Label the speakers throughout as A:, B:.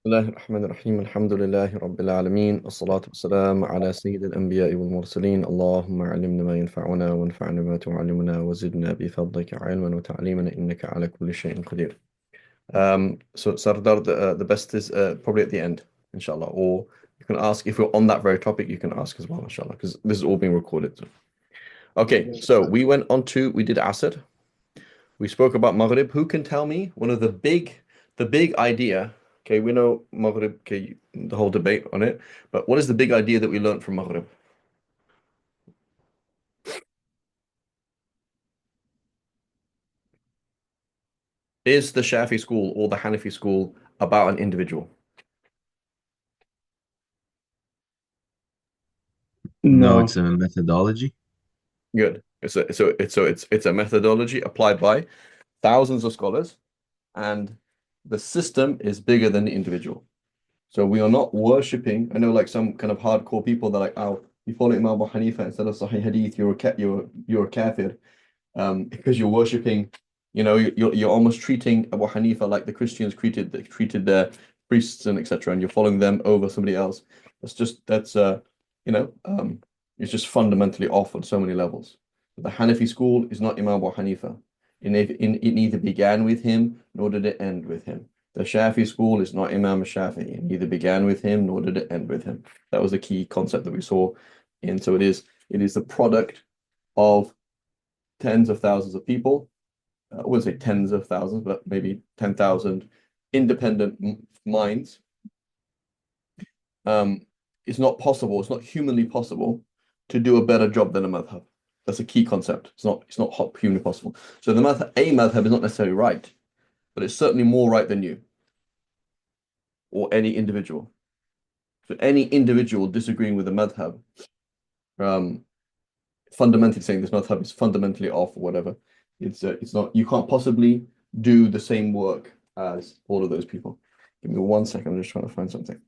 A: بسم الله الرحمن الرحيم الحمد لله رب العالمين الصلاة والسلام على سيد الأنبياء والمرسلين اللهم علمنا ما ينفعنا وانفعنا بما تعلمنا وزدنا بفضلك علما وتعليما إنك على كل شيء قدير. So Sardar, the best is probably at the end, inshallah. Or you can ask if you're on that very topic, you can ask as well, inshallah, because this is all being recorded. Okay, so we did Asr. We spoke about Maghrib. Who can tell me one of the big idea? Okay, we know Maghrib, okay, the whole debate on it, but what is the big idea that we learned from Maghrib? Is the Shafi school or the Hanafi school about an individual?
B: No, it's
C: No,
B: a methodology.
A: Good. It's a methodology applied by thousands of scholars, and the system is bigger than the individual. So we are not worshipping. I know, like some kind of hardcore people, they're like, "Oh, you follow Imam Abu Hanifa instead of Sahih Hadith, you're a kafir." Because you're worshiping, you're almost treating Abu Hanifa like the Christians treated their priests and etc. And you're following them over somebody else. That's you know, it's just fundamentally off on so many levels. The Hanafi school is not Imam Abu Hanifa. It neither began with him nor did it end with him. The Shafi school is not Imam Shafi. It neither began with him nor did it end with him. That was a key concept that we saw. And so it is the product of tens of thousands of people. I wouldn't say tens of thousands, but maybe 10,000 independent minds. Um, it's not possible, it's not humanly possible to do a better job than a madhab. That's a key concept. It's not humanly possible. So a madhab is not necessarily right, but it's certainly more right than you or any individual. So any individual disagreeing with a madhab, um, fundamentally saying this madhab is fundamentally off or whatever, it's not. You can't possibly do the same work as all of those people. Give me 1 second. I'm just trying to find something.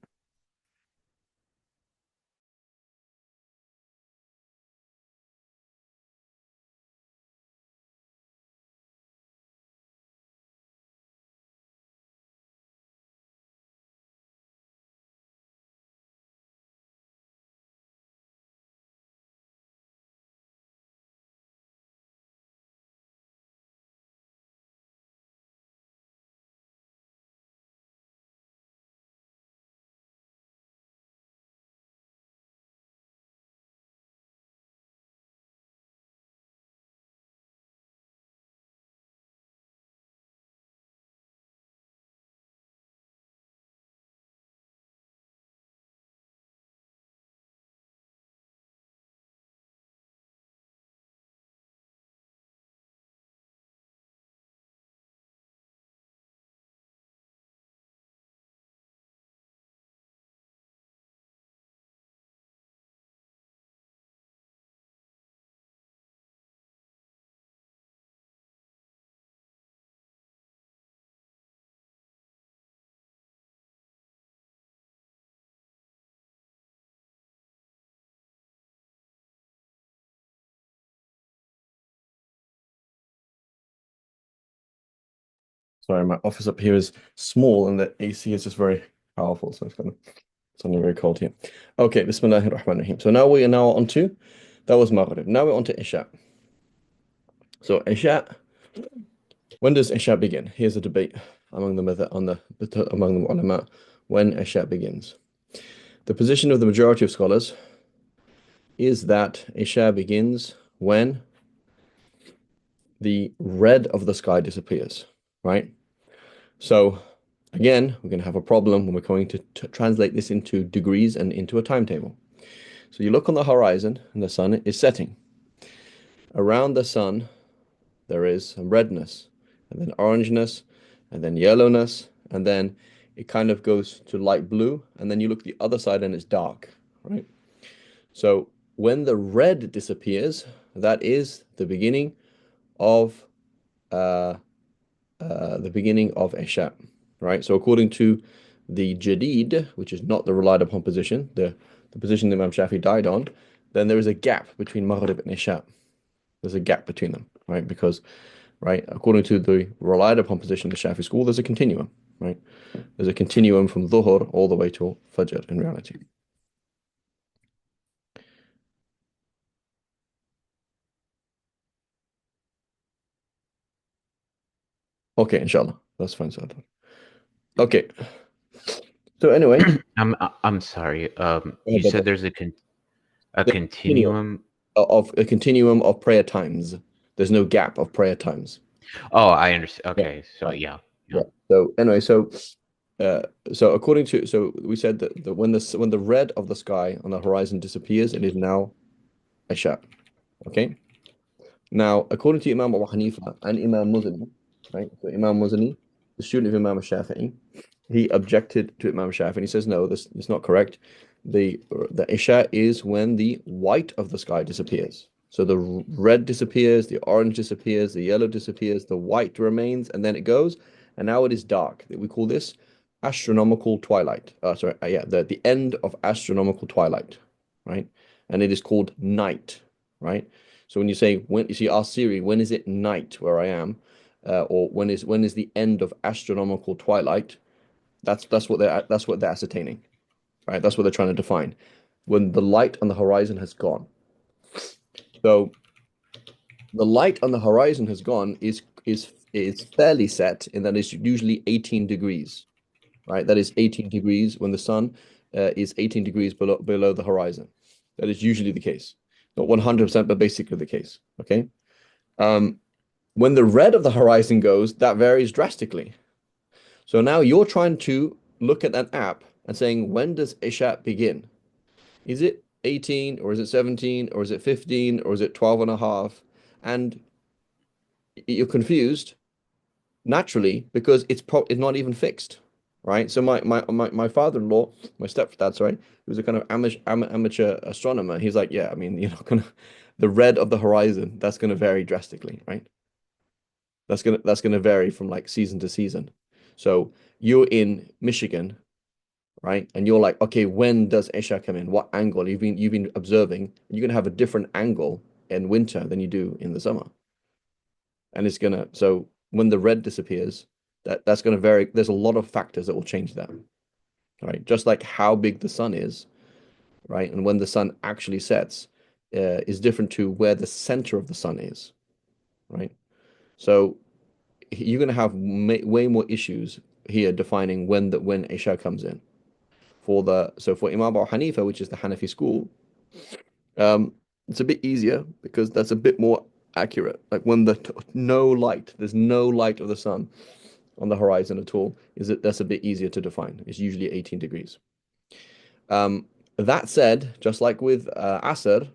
A: Sorry, my office up here is small and the AC is just very powerful, so it's only very cold here. Okay, Bismillahir Rahmanir Rahim. So now we are now on to that was Maghrib. Now we're on to Isha. So Isha, when does Isha begin? Here's a debate among among the ulama when Isha begins. The position of the majority of scholars is that Isha begins when the red of the sky disappears, right? So again, we're going to have a problem when we're going to translate this into degrees and into a timetable. So you look on the horizon and the sun is setting. Around the sun, there is some redness and then orangeness and then yellowness and then it kind of goes to light blue and then you look the other side and it's dark, right? So when the red disappears, that is of uh, the beginning of Isha, right? So according to the Jadid, which is not the relied upon position, the position that Imam Shafi died on, then there is a gap between Maghrib and Isha. There's a gap between them, right? Because, right, according to the relied upon position of the Shafi school, there's a continuum. right? There's a continuum from Dhuhr all the way to Fajr in reality. Okay, inshallah. That's fine, Sadr. Okay. So anyway,
C: I'm sorry. You
A: but
C: said there's a
A: the continuum
C: continuum.
A: of prayer times. There's no gap of prayer times.
C: Oh, I understand.
A: Yeah.
C: Okay, so
A: Right.
C: yeah, yeah.
A: Yeah. So anyway, uh so according to so we said that when the red of the sky on the horizon disappears, it is now Isha. Okay. Now, according to Imam Abu Hanifa and Imam Muzani, right? So Imam Muzani, the student of Imam Shafi'i, he objected to Imam Shafi'i. He says, no, this is not correct. The Isha is when the white of the sky disappears. So the red disappears, the orange disappears, the yellow disappears, the white remains, and then it goes, and now it is dark. We call this astronomical twilight. Yeah, the end of astronomical twilight, right? And it is called night, right? So when you say when you see ask Siri, when is it night where I am, or when is the end of astronomical twilight? That's what they're ascertaining, right? That's what they're trying to define. When the light on the horizon has gone. So the light on the horizon has gone is fairly set in that it's usually 18 degrees, right? That is 18 degrees when the sun is 18 degrees below the horizon. That is usually the case. Not 100%, but basically the case. Okay. Um, when the red of the horizon goes, that varies drastically. So now you're trying to look at an app and saying, when does Isha begin? Is it 18 or is it 17 or is it 15 or is it 12 and a half? And you're confused naturally because it's not even fixed, right? So my father-in-law, my stepdad, sorry, he was a kind of amateur astronomer. He's like, yeah, I mean, you're not gonna the red of the horizon, that's gonna vary drastically, right? That's gonna vary from like season to season. So you're in Michigan, right? And you're like, okay, when does Isha come in? What angle? You've been observing. You're gonna have a different angle in winter than you do in the summer. And it's gonna so when the red disappears, that's gonna vary. There's a lot of factors that will change that, right? Just like how big the sun is, right? And when the sun actually sets, is different to where the center of the sun is, right? So you're going to have way more issues here defining when Isha comes in. For Imam Abu Hanifa, which is the Hanafi school, um, it's a bit easier because that's a bit more accurate. Like when there's no light of the sun on the horizon at all, that's a bit easier to define. It's usually 18 degrees. Um, that said, just like with Asr,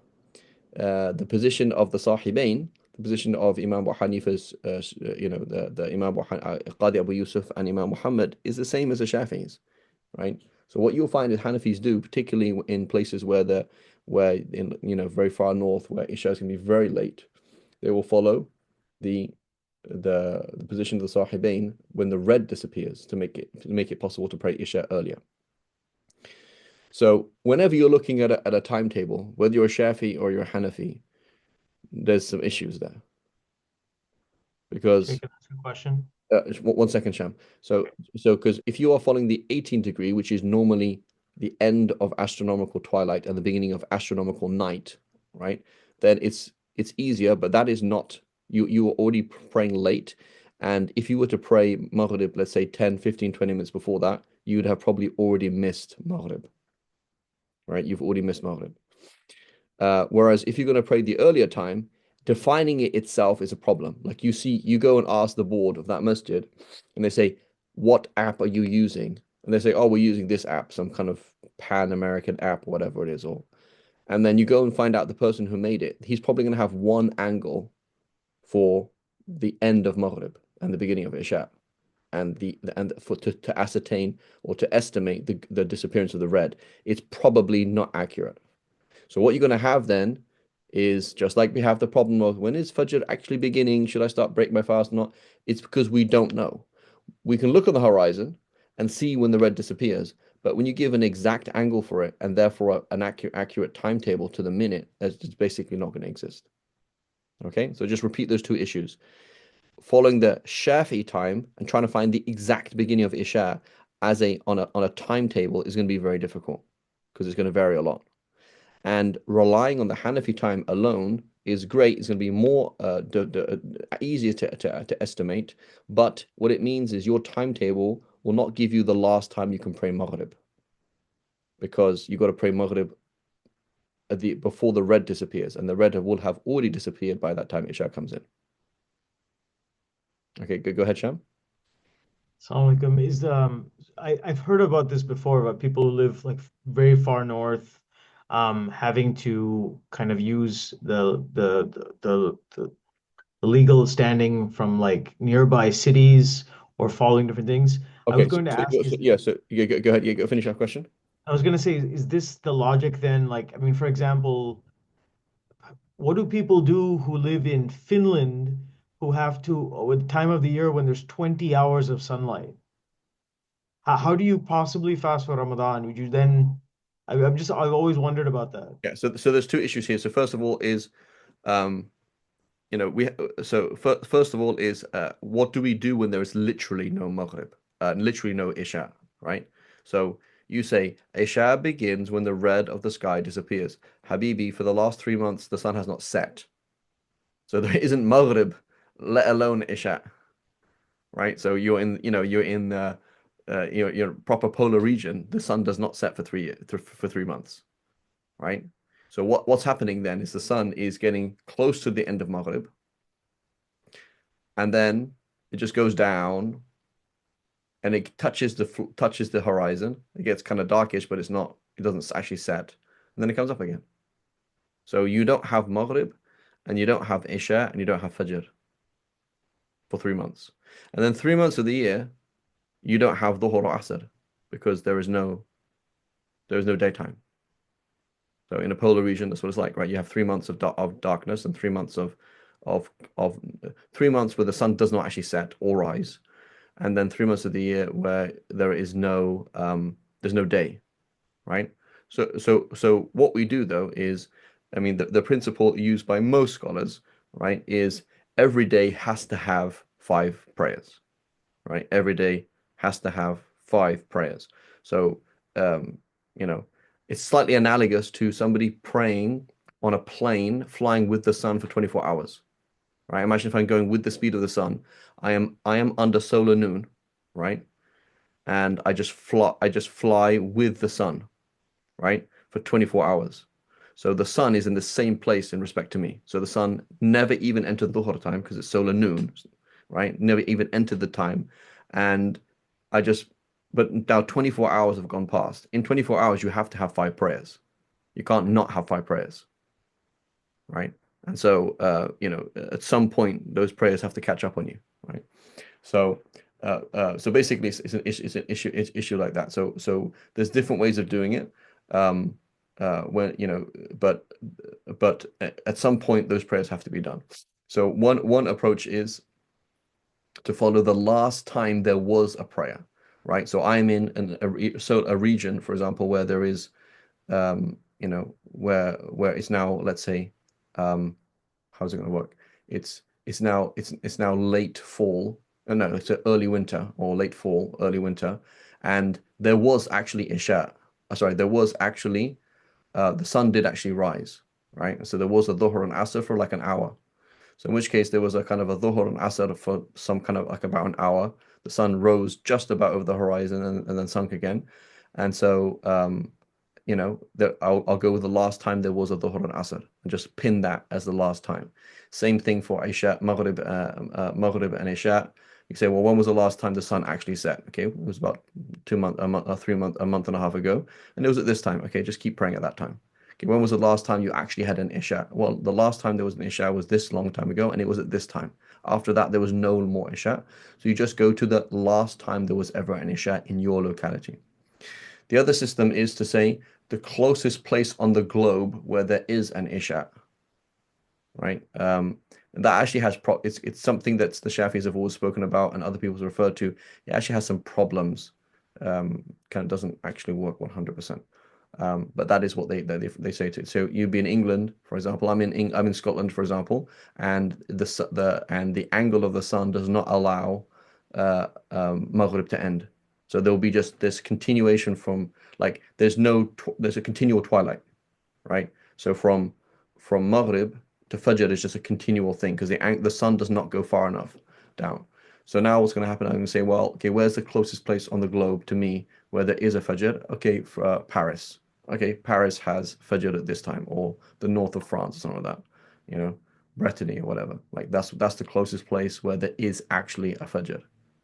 A: the position of the Sahibain, the position of Imam Abu Hanifa's, the Imam Qadi Abu Yusuf and Imam Muhammad is the same as the Shafi'is, right? So what you'll find is Hanafis do, particularly in places where in very far north where Isha is going to be very late, they will follow the the position of the Sahibain when the red disappears to make it possible to pray Isha earlier. So whenever you're looking at a timetable, whether you're a Shafi or you're a Hanafi, there's some issues there because
D: Take a question.
A: one second, Sham. So because if you are following the 18 degree, which is normally the end of astronomical twilight and the beginning of astronomical night, right? Then it's easier, but that is not you are already praying late. And if you were to pray Maghrib, let's say 10, 15, 20 minutes before that, you would have probably already missed Maghrib, right? You've already missed Maghrib. Whereas if you're going to pray the earlier time, defining it itself is a problem. Like you go and ask the board of that masjid, and they say, "What app are you using?" And they say, "Oh, we're using this app, some kind of Pan-American app, whatever it is." And then you go and find out the person who made it. He's probably going to have one angle for the end of Maghrib and the beginning of Isha, and for to ascertain or to estimate the disappearance of the red. It's probably not accurate. So what you're going to have then is just like we have the problem of when is Fajr actually beginning? Should I start break my fast or not? It's because we don't know. We can look on the horizon and see when the red disappears, but when you give an exact angle for it and therefore an accurate timetable to the minute, it's basically not going to exist. Okay, so just repeat those two issues. following the Shafi time and trying to find the exact beginning of Isha as on a timetable is going to be very difficult because it's going to vary a lot. And relying on the Hanafi time alone is great. It's going to be more easier to estimate. But what it means is your timetable will not give you the last time you can pray Maghrib because you've got to pray Maghrib before the red disappears, and the red will have already disappeared by that time Isha comes in. Okay, go ahead, Sham.
D: Assalamu alaikum. I've heard about this before about people who live like very far north, having to kind of use the legal standing from like nearby cities or following different things. I was
A: Okay,
D: going to ask,
A: so go ahead. Yeah, go finish that question.
D: I was going to say, is this the logic then? Like, I mean, for example, what do people do who live in Finland who have to, with time of the year when there's 20 hours of sunlight? How do you possibly fast for Ramadan? Would you then, I've always wondered about that.
A: Yeah, so there's two issues here. So first of all is um first of all is what do we do when there is literally no Maghrib, literally no Isha, right? So you say Isha begins when the red of the sky disappears. Habibi, for the last 3 months, the sun has not set. So there isn't Maghrib, let alone Isha, right? So you're in the your proper polar region. The sun does not set for 3 months, right? So what's happening then is the sun is getting close to the end of Maghrib, and then it just goes down, and it touches the horizon. It gets kind of darkish, but it doesn't actually set, and then it comes up again. So you don't have Maghrib, and you don't have Isha, and you don't have Fajr for 3 months, and then 3 months of the year you don't have Dhuhr or Asr because there is no daytime. So in a polar region, that's what it's like, right? You have 3 months of darkness and 3 months of 3 months where the sun does not actually set or rise, and then 3 months of the year where there is there's no day, right? So what we do though is, I mean, the principle used by most scholars, right, is every day has to have 5 prayers, right? Every day has to have 5 prayers. So you know, it's slightly analogous to somebody praying on a plane flying with the sun for 24 hours, right? Imagine if I'm going with the speed of the sun. I am under solar noon, right? And I just fly with the sun, right? For 24 hours. So the sun is in the same place in respect to me. So the sun never even entered Dhuhr time because it's solar noon, right? Never even entered the time. And but now 24 hours have gone past. In 24 hours, you have to have 5 prayers. You can't not have 5 prayers, right? And so, at some point, those prayers have to catch up on you, right? So, basically, it's an issue like that. So there's different ways of doing it. When but at some point, those prayers have to be done. So one approach is to follow the last time there was a prayer, right? So I'm in a region, for example, where there is, where it's now, let's say, how's it going to work? It's now late fall. No, it's early winter or late fall, early winter, and there was actually Isha. Sorry, there was actually the sun did actually rise, right? So there was a Dhuhr and Asr for like an hour. So in which case there was a kind of a Dhuhr and Asr for some kind of like about an hour. The sun rose just about over the horizon and then sunk again. And so I'll go with the last time there was a Dhuhr and Asr and just pin that as the last time. Same thing for Isha, Maghrib and Isha. You say, well, when was the last time the sun actually set? Okay, it was about 2 months, a month, 3 months, a month and a half ago, and it was at this time. Okay, just keep praying at that time. Okay, when was the last time you actually had an Isha? Well, the last time there was an Isha was this long time ago, and it was at this time. After that, there was no more Isha. So you just go to the last time there was ever an Isha in your locality. The other system is to say the closest place on the globe where there is an Isha, right? That actually has it's something that the Shafis have always spoken about and other people have referred to. It actually has some problems. Kind of doesn't actually work 100%. But that is what they say to it. So you'd be in England, for example. I'm in Scotland, for example, and the angle of the sun does not allow Maghrib to end. So there'll be just this continuation from like there's a continual twilight, right? So from Maghrib to Fajr is just a continual thing because the sun does not go far enough down. So now what's going to happen? I'm going to say, well, okay, where's the closest place on the globe to me where there is a Fajr? Okay, for Paris. Okay, Paris has Fajr at this time, or the north of France, or something like that. You know, Brittany or whatever. Like that's the closest place where there is actually a Fajr,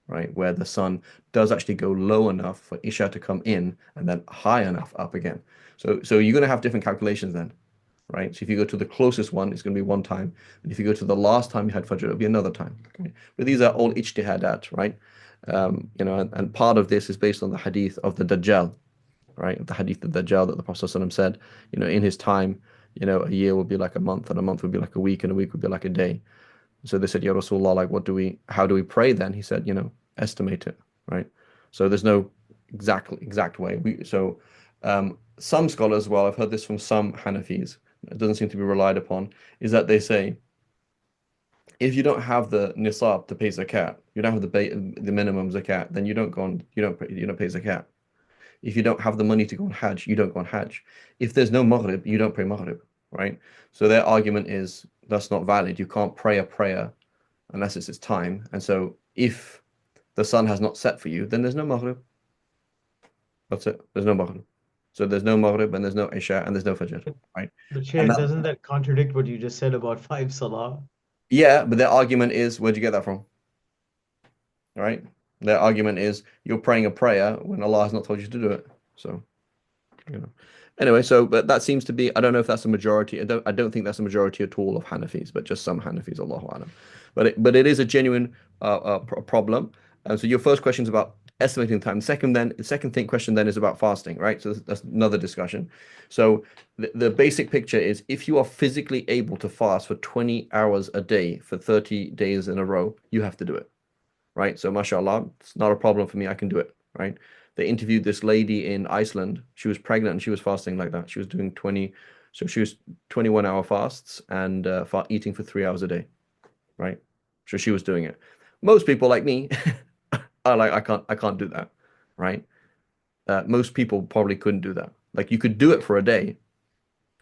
A: right? Where the sun does actually go low enough for Isha to come in and then high enough up again. So you're going to have different calculations then, right? So if you go to the closest one, it's going to be one time, and if you go to the last time you had Fajr, it'll be another time. Okay? But these are all ijtihadat, right? And part of this is based on the hadith of the Dajjal, right? The hadith of the Dajjal that the Prophet ﷺ said, in his time, a year would be like a month, and a month would be like a week, and a week would be like a day. So they said, Ya Rasulullah, like, how do we pray then? He said, estimate it, right? So there's no exact way. Some scholars, well, I've heard this from some Hanafis, it doesn't seem to be relied upon, is that they say, if you don't have the nisab to pay zakat, you don't have the minimum zakat, then you don't pay zakat. If you don't have the money to go on Hajj, you don't go on Hajj. If there's no Maghrib, you don't pray Maghrib, right? So their argument is that's not valid. You can't pray a prayer unless it's its time. And so if the sun has not set for you, then there's no Maghrib. That's it. There's no Maghrib. So there's no Maghrib and there's no Isha and there's no Fajr, right?
D: But
A: And
D: Sheikh, doesn't that contradict what you just said about five salah?
A: yeah, but their argument is, where'd you get that from? Right? Their argument is you're praying a prayer when Allah has not told you to do it. So, you know. Anyway, but that seems to be, I don't know if that's a majority. I don't think that's a majority at all of Hanafis, but just some Hanafis, Allahu Alam. But it is a genuine problem. And so your first question is about estimating time. The second question then is about fasting, right? So that's another discussion. So the basic picture is if you are physically able to fast for 20 hours a day for 30 days in a row, you have to do it, right? So mashallah, it's not a problem for me. I can do it, right? They interviewed this lady in Iceland. She was pregnant and she was fasting like that. She was doing 20, so she was 21-hour fasts and eating for 3 hours a day, right? So she was doing it. Most people like me are like, I can't do that, right? Most people probably couldn't do that. Like you could do it for a day,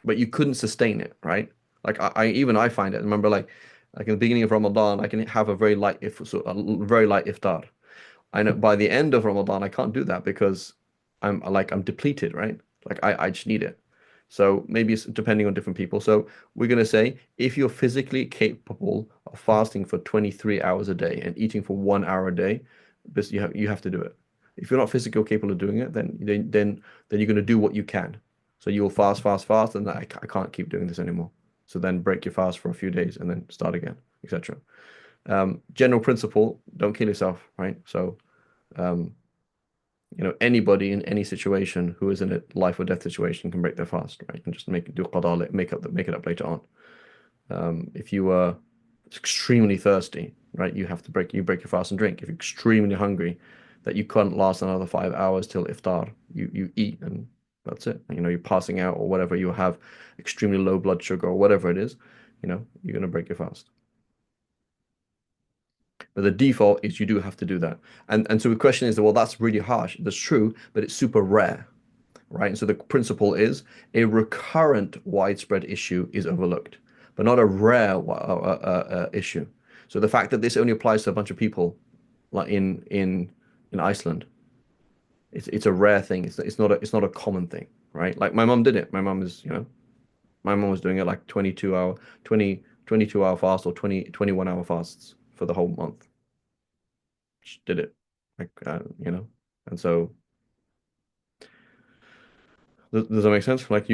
A: but you couldn't sustain it, right? Like I find it. Remember, like in the beginning of Ramadan, I can have a very light very light iftar. I know by the end of Ramadan, I can't do that because I'm depleted, right? Like I just need it. So maybe it's depending on different people. So we're going to say if you're physically capable of fasting for 23 hours a day and eating for 1 hour a day, you have to do it. If you're not physically capable of doing it, then you're going to do what you can. So you'll fast, and I can't keep doing this anymore. So then break your fast for a few days and then start again, etc. General principle, don't kill yourself, right? So anybody in any situation who is in a life or death situation can break their fast, right? And just do qada, make it up later on. If you are extremely thirsty, right, you break your fast and drink. If you're extremely hungry, that you can't last another 5 hours till iftar, you eat and that's it. You're passing out or whatever, you have extremely low blood sugar or whatever it is, you're going to break your fast. But the default is you do have to do that. And so the question is, well, that's really harsh. That's true, but it's super rare, right? And so the principle is a recurrent widespread issue is overlooked, but not a rare issue. So the fact that this only applies to a bunch of people, like in Iceland, it's a rare thing. It's not a common thing, right? Like my mom did it. My mom was doing it like 22-hour fast or 21-hour fasts for the whole month. She did it, like and so does that make sense? Like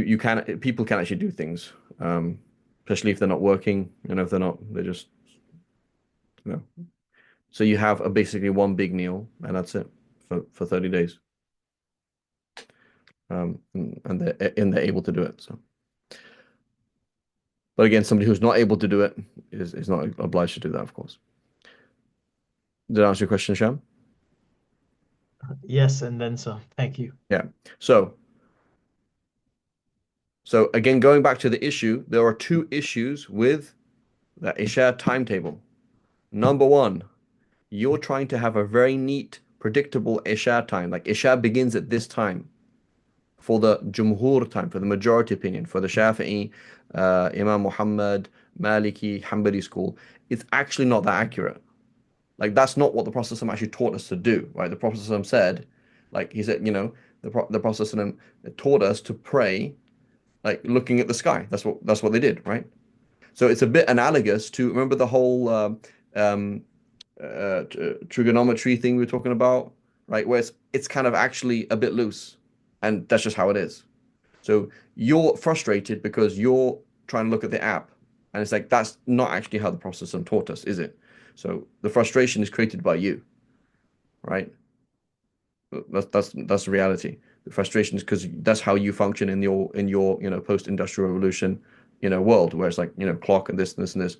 A: people can actually do things, especially if they're not working, if they're just, you know. So you have basically one big meal and that's it for 30 days. And they're able to do it. So, but again, somebody who's not able to do it is not obliged to do that, of course. Did I answer your question, Sham?
D: Yes, and then some. Thank you.
A: Yeah. So So again, going back to the issue, there are two issues with the Isha timetable. Number one, you're trying to have a very neat, predictable Isha time. Like Isha begins at this time for the Jumhur time, for the majority opinion, for the Shafi'i, Imam Muhammad, Maliki, Hanbali school. It's actually not that accurate. Like that's not what the Prophet ﷺ actually taught us to do, right? The Prophet ﷺ said, like he said, the Prophet ﷺ taught us to pray like looking at the sky. That's what they did, right? So it's a bit analogous to remember the whole trigonometry thing we were talking about, right? Where it's kind of actually a bit loose, and that's just how it is. So you're frustrated because you're trying to look at the app, and it's like that's not actually how the Prophet ﷺ taught us, is it? So the frustration is created by you, right? That's the reality. The frustration is because that's how you function in your post-industrial revolution world, where it's like clock and this and this and this.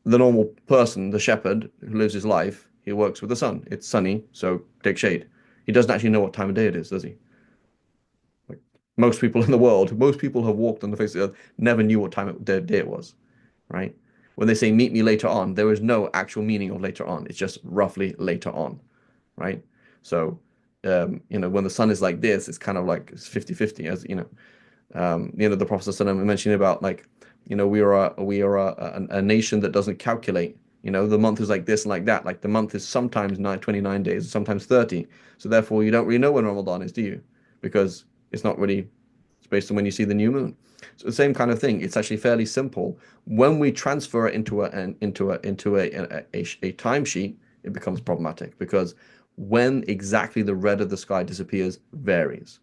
A: The normal person, the shepherd who lives his life, he works with the sun. It's sunny, so take shade. He doesn't actually know what time of day it is, does he? Like most people in the world, most people have walked on the face of the earth, never knew what time of day it was, right? When they say meet me later on, there is no actual meaning of later on. It's just roughly later on, right? So, when the sun is like this, it's kind of like it's 50-50, as the Prophet ﷺ mentioning about like, we are a nation that doesn't calculate. The month is like this and like that. Like the month is sometimes 29 days, sometimes 30. So therefore, you don't really know when Ramadan is, do you? Because it's not really. It's based on when you see the new moon. So the same kind of thing. It's actually fairly simple. When we transfer it into a timesheet, it becomes problematic because when exactly the red of the sky disappears varies.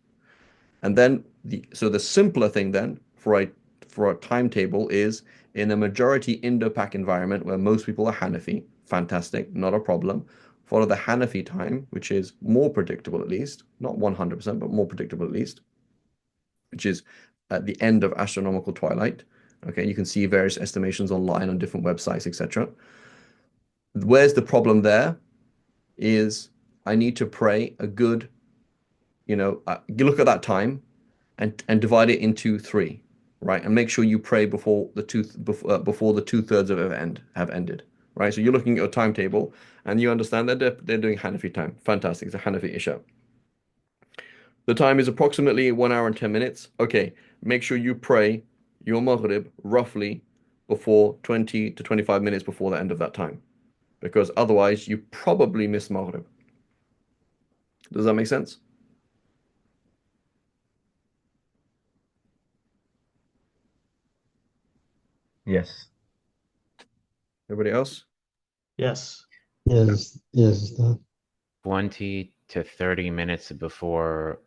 A: And then the simpler thing then for a timetable is in a majority Indo-Pak environment where most people are Hanafi, fantastic, not a problem. Follow the Hanafi time, which is more predictable at least, not 100%, but more predictable at least, which is at the end of astronomical twilight. Okay, you can see various estimations online on different websites, etc. Where's the problem there is I need to pray a good, you look at that time and divide it into three, right? And make sure you pray before the two-thirds of it have ended, right? So you're looking at your timetable and you understand that they're doing Hanafi time. Fantastic. It's a Hanafi Isha. The time is approximately 1 hour and 10 minutes. Okay, make sure you pray your Maghrib roughly before 20 to 25 minutes before the end of that time, because otherwise you probably miss Maghrib. Does that make sense?
B: Yes.
A: Everybody else?
D: Yes.
E: Yes, yes, Ustad.
C: 20 to 30 minutes before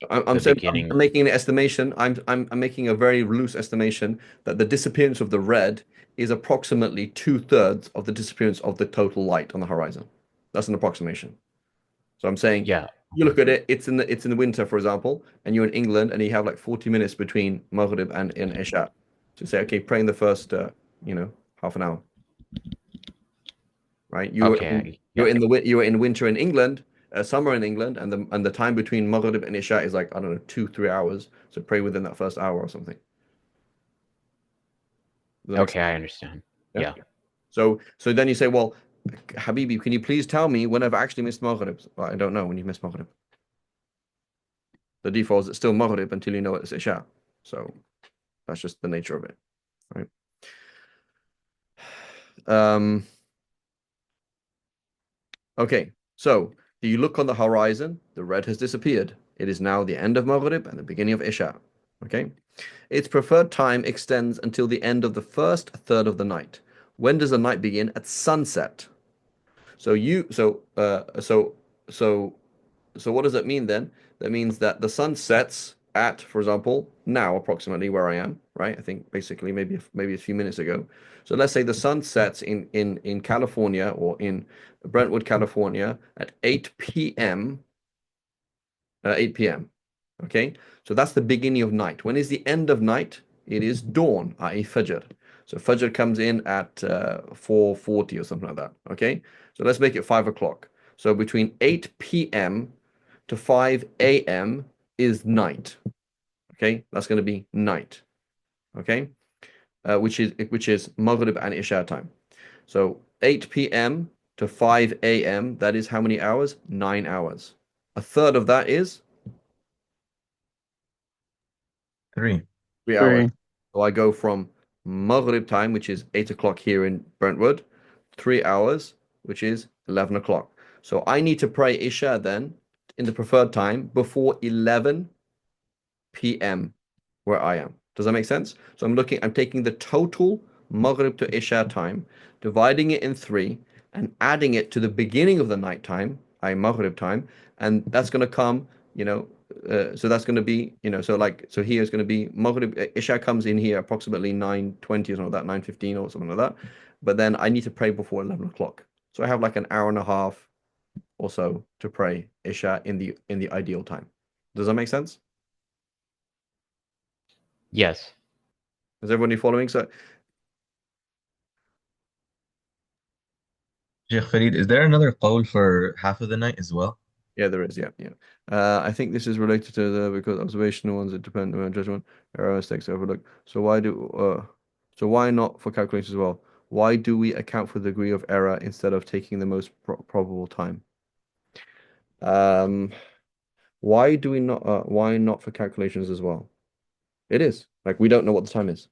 A: I'm
C: the
A: saying
C: beginning.
A: I'm making an estimation. I'm making a very loose estimation that the disappearance of the red is approximately two-thirds of the disappearance of the total light on the horizon. That's an approximation. So I'm saying
C: Yeah.
A: you look at it, it's in the winter, for example, and you're in England and you have like 40 minutes between Maghrib and in Isha. So say, okay, pray in the first half an hour. Right?
C: Okay.
A: You're
C: Yeah.
A: you're in winter in England, summer in England, and the time between Maghrib and Isha is like, I don't know, 2-3 hours. So pray within that first hour or something. Does that make
C: Okay, I understand.
A: sense?
C: Yeah.
A: So then you say, well, Habibi, can you please tell me when I've actually missed Maghrib? Well, I don't know when you missed Maghrib. The default is it's still Maghrib until you know it's Isha. So that's just the nature of it, right? Okay, so do you look on the horizon? The red has disappeared. It is now the end of Maghrib and the beginning of Isha. Okay, its preferred time extends until the end of the first third of the night. When does the night begin? At sunset. So you so what does that mean then? That means that the sun sets at, for example, now approximately where I am, right? I think basically maybe a few minutes ago. So let's say the sun sets in California or in Brentwood, California at 8 p.m. 8 p.m. Okay, so that's the beginning of night. When is the end of night? It is dawn, i.e. Fajr. So Fajr comes in at 4:40 or something like that. Okay, so let's make it 5 o'clock. So between 8 p.m. to 5 a.m. is night. Okay, that's going to be night. Okay, which is Maghrib and Isha time. So 8 p.m. to 5 a.m. That is how many hours? 9 hours. A third of that is
B: 3.
A: 3 hours.
E: Three.
A: So I go from Maghrib time, which is 8 o'clock here in Brentwood, 3 hours, which is 11 o'clock. So I need to pray Isha then in the preferred time before 11 p.m. where I am. Does that make sense? So I'm taking the total Maghrib to Isha time, dividing it in 3, and adding it to the beginning of the night time, Maghrib time, and that's going to come, so that's going to be, so here is going to be Maghrib, Isha comes in here approximately 9:20 or something like that, 9:15 or something like that. But then I need to pray before 11 o'clock. So I have like an hour and a half or so to pray Isha in the ideal time. Does that make sense?
C: Yes.
A: Is everybody following? So
B: Sheikh Farid, is there another qawl for half of the night as well?
A: yeah, there is. Yeah, yeah. I think this is related to the because observational ones that depend on judgment, error, mistakes, overlook. So why not for calculations as well? Why do we account for the degree of error instead of taking the most probable time? Um, why do we not? Why not for calculations as well? It is like we don't know what the time is.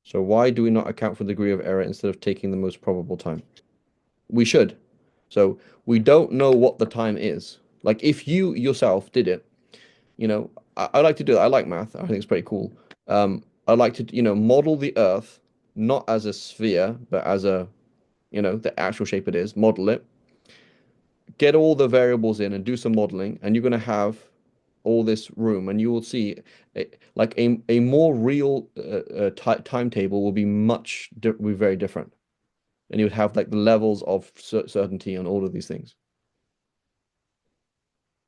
A: So why do we not account for the degree of error instead of taking the most probable time? We should. So we don't know what the time is. Like if you yourself did it, I like to do it. I like math. I think it's pretty cool. I like to, model the Earth not as a sphere, but as the actual shape it is. Model it, get all the variables in, and do some modeling, and you're going to have all this room, and you will see like a more real timetable will be will be very different, and you would have like the levels of certainty on all of these things.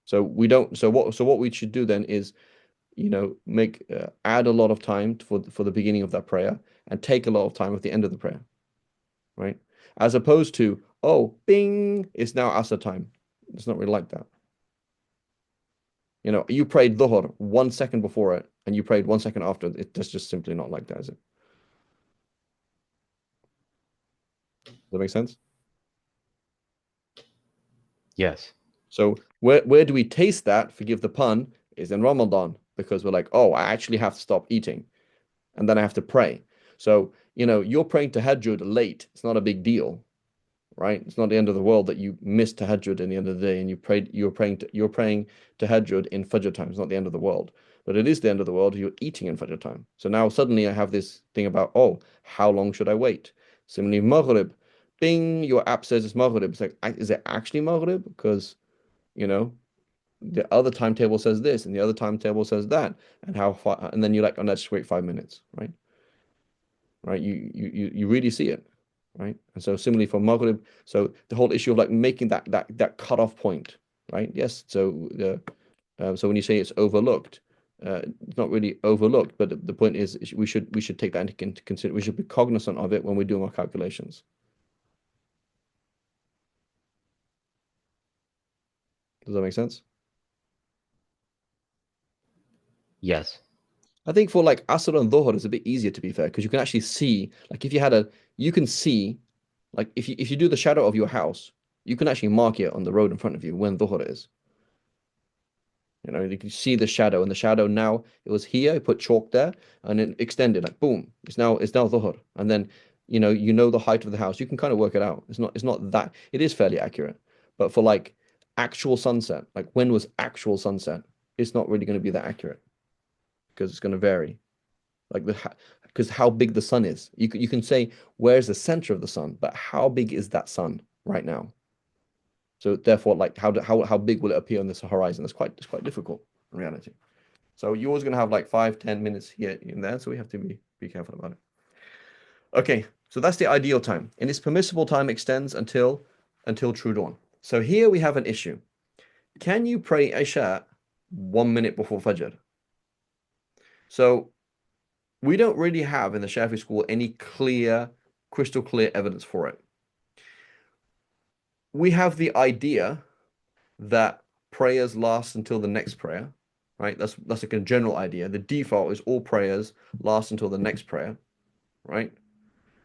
A: So we don't. So what we should do then is, make add a lot of time for the beginning of that prayer and take a lot of time at the end of the prayer, right? As opposed to, oh, bing, it's now Asr time. It's not really like that. You prayed Dhuhr 1 second before it, and you prayed 1 second after it. That's just simply not like that, is it? Does that make sense?
C: Yes.
A: So where do we taste that, forgive the pun, is in Ramadan, because we're like, oh, I actually have to stop eating, and then I have to pray. So, you're praying tahajjud late. It's not a big deal, right? It's not the end of the world that you missed tahajjud in the end of the day and you're praying tahajjud in Fajr time. It's not the end of the world. But it is the end of the world. You're eating in Fajr time. So now suddenly I have this thing about, oh, how long should I wait? Similarly, Maghrib, bing, your app says it's Maghrib. It's like, is it actually Maghrib? Because, the other timetable says this and the other timetable says that. And how far, and then you're like, oh, let's wait 5 minutes, right? Right? You really see it, right? And so similarly for Maghrib, so the whole issue of like making that cutoff point, right? Yes. So when you say it's overlooked, it's not really overlooked, but the point is we should take that into consider. We should be cognizant of it when we're doing our calculations. Does that make sense?
C: Yes.
A: I think for like Asr and Dhuhr, it's a bit easier to be fair, because you can actually see, like if you can see, like if you do the shadow of your house, you can actually mark it on the road in front of you when Dhuhr is. You can see the shadow, and the shadow now it was here, put chalk there, and it extended like boom. It's now Dhuhr, and then the height of the house. You can kind of work it out. It's not that it is fairly accurate, but for like actual sunset, like when was actual sunset, it's not really going to be that accurate because it's going to vary. Like because how big the sun is, you can say where's the center of the sun, but how big is that sun right now? So therefore, like how big will it appear on this horizon? It's quite difficult in reality. So you're always going to have like 5-10 minutes here and there. So we have to be careful about it. Okay, so that's the ideal time, and its permissible time extends until true dawn. So here we have an issue. Can you pray Isha 1 minute before Fajr? So we don't really have in the Shafi school any crystal clear evidence for it. We have the idea that prayers last until the next prayer, right? That's like a general idea. The default is all prayers last until the next prayer, right?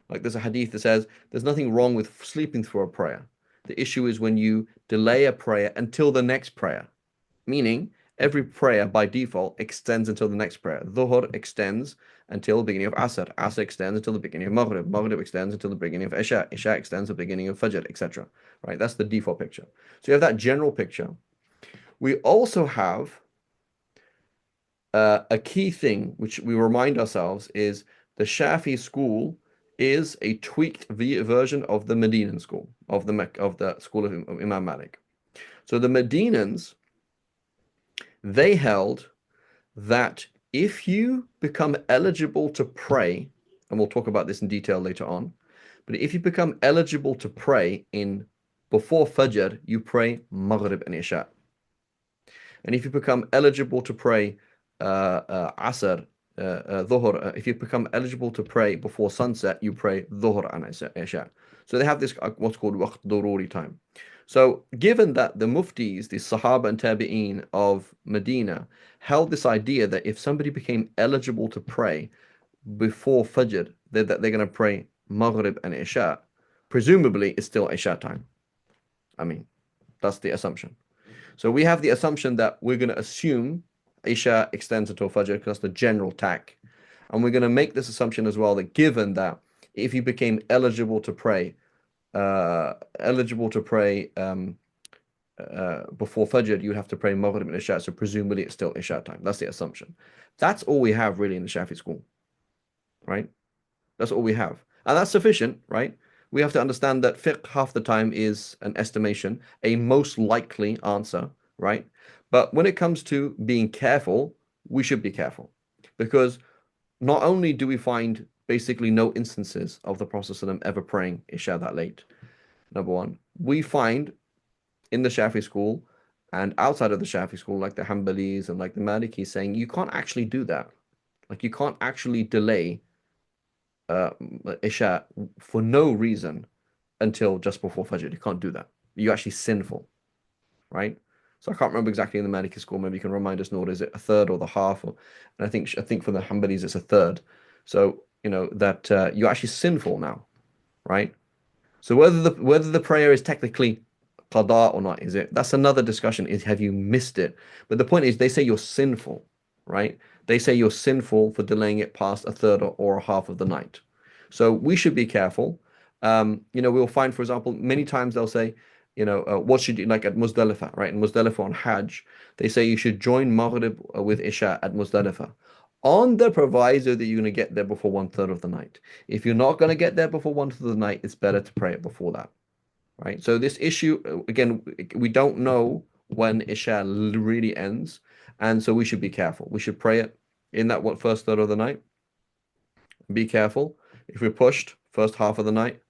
A: Like there's a hadith that says there's nothing wrong with sleeping through a prayer. The issue is when you delay a prayer until the next prayer, meaning every prayer by default extends until the next prayer. Dhuhr extends until the beginning of Asr. Asr extends until the beginning of Maghrib. Maghrib extends until the beginning of Isha. Isha extends to the beginning of Fajr, etc. Right? That's the default picture. So you have that general picture. We also have a key thing which we remind ourselves is the Shafi school is a tweaked version of the Medinan school of the school of Imam Malik. So the Medinans, they held that if you become eligible to pray, and we'll talk about this in detail later on, but if you become eligible to pray before Fajr, you pray Maghrib and Isha. And if you become eligible to pray Asr, Dhuhr, if you become eligible to pray before sunset, you pray Dhuhr and Isha. So they have this what's called Waqt Dururi time. So given that the muftis, the Sahaba and Tabi'een of Medina, held this idea that if somebody became eligible to pray before Fajr, that they're going to pray Maghrib and Isha, presumably it's still Isha time. I mean, that's the assumption. So we have the assumption that we're going to assume Isha extends until Fajr because that's the general tack. And we're going to make this assumption as well that given that if you became eligible to pray before Fajr, you have to pray Maghrib and Isha, so presumably it's still Isha time. That's the assumption. That's all we have really in the Shafi school, right? That's all we have. And that's sufficient, right? We have to understand that fiqh half the time is an estimation, a most likely answer, right? But when it comes to being careful, we should be careful because not only do we find basically no instances of the Prophet ﷺ ever praying Isha that late, number one, we find in the Shafi school and outside of the Shafi school, like the Hanbalis and like the Malikis, saying you can't actually do that. Like you can't actually delay Isha for no reason until just before Fajr. You can't do that. You're actually sinful, right? So I can't remember exactly in the Maliki school. Maybe you can remind us, Noor, is it a third or the half? And I think for the Hanbalis it's a third. So that you're actually sinful now, right? So whether the prayer is technically qada or not, that's another discussion. Is have you missed it? But the point is, they say you're sinful, right? They say you're sinful for delaying it past a third or a half of the night. So we should be careful. We'll find, for example, many times they'll say, what should you like at Muzdalifah, right? In Muzdalifah on Hajj, they say you should join Maghrib with Isha at Muzdalifah on the proviso that you're going to get there before 1/3 of the night. If you're not going to get there before 1/3 of the night, it's better to pray it before that, right? So this issue, again, we don't know when Isha really ends, and so we should be careful. We should pray it in that first third of the night. Be careful. If we're pushed, first half of the night.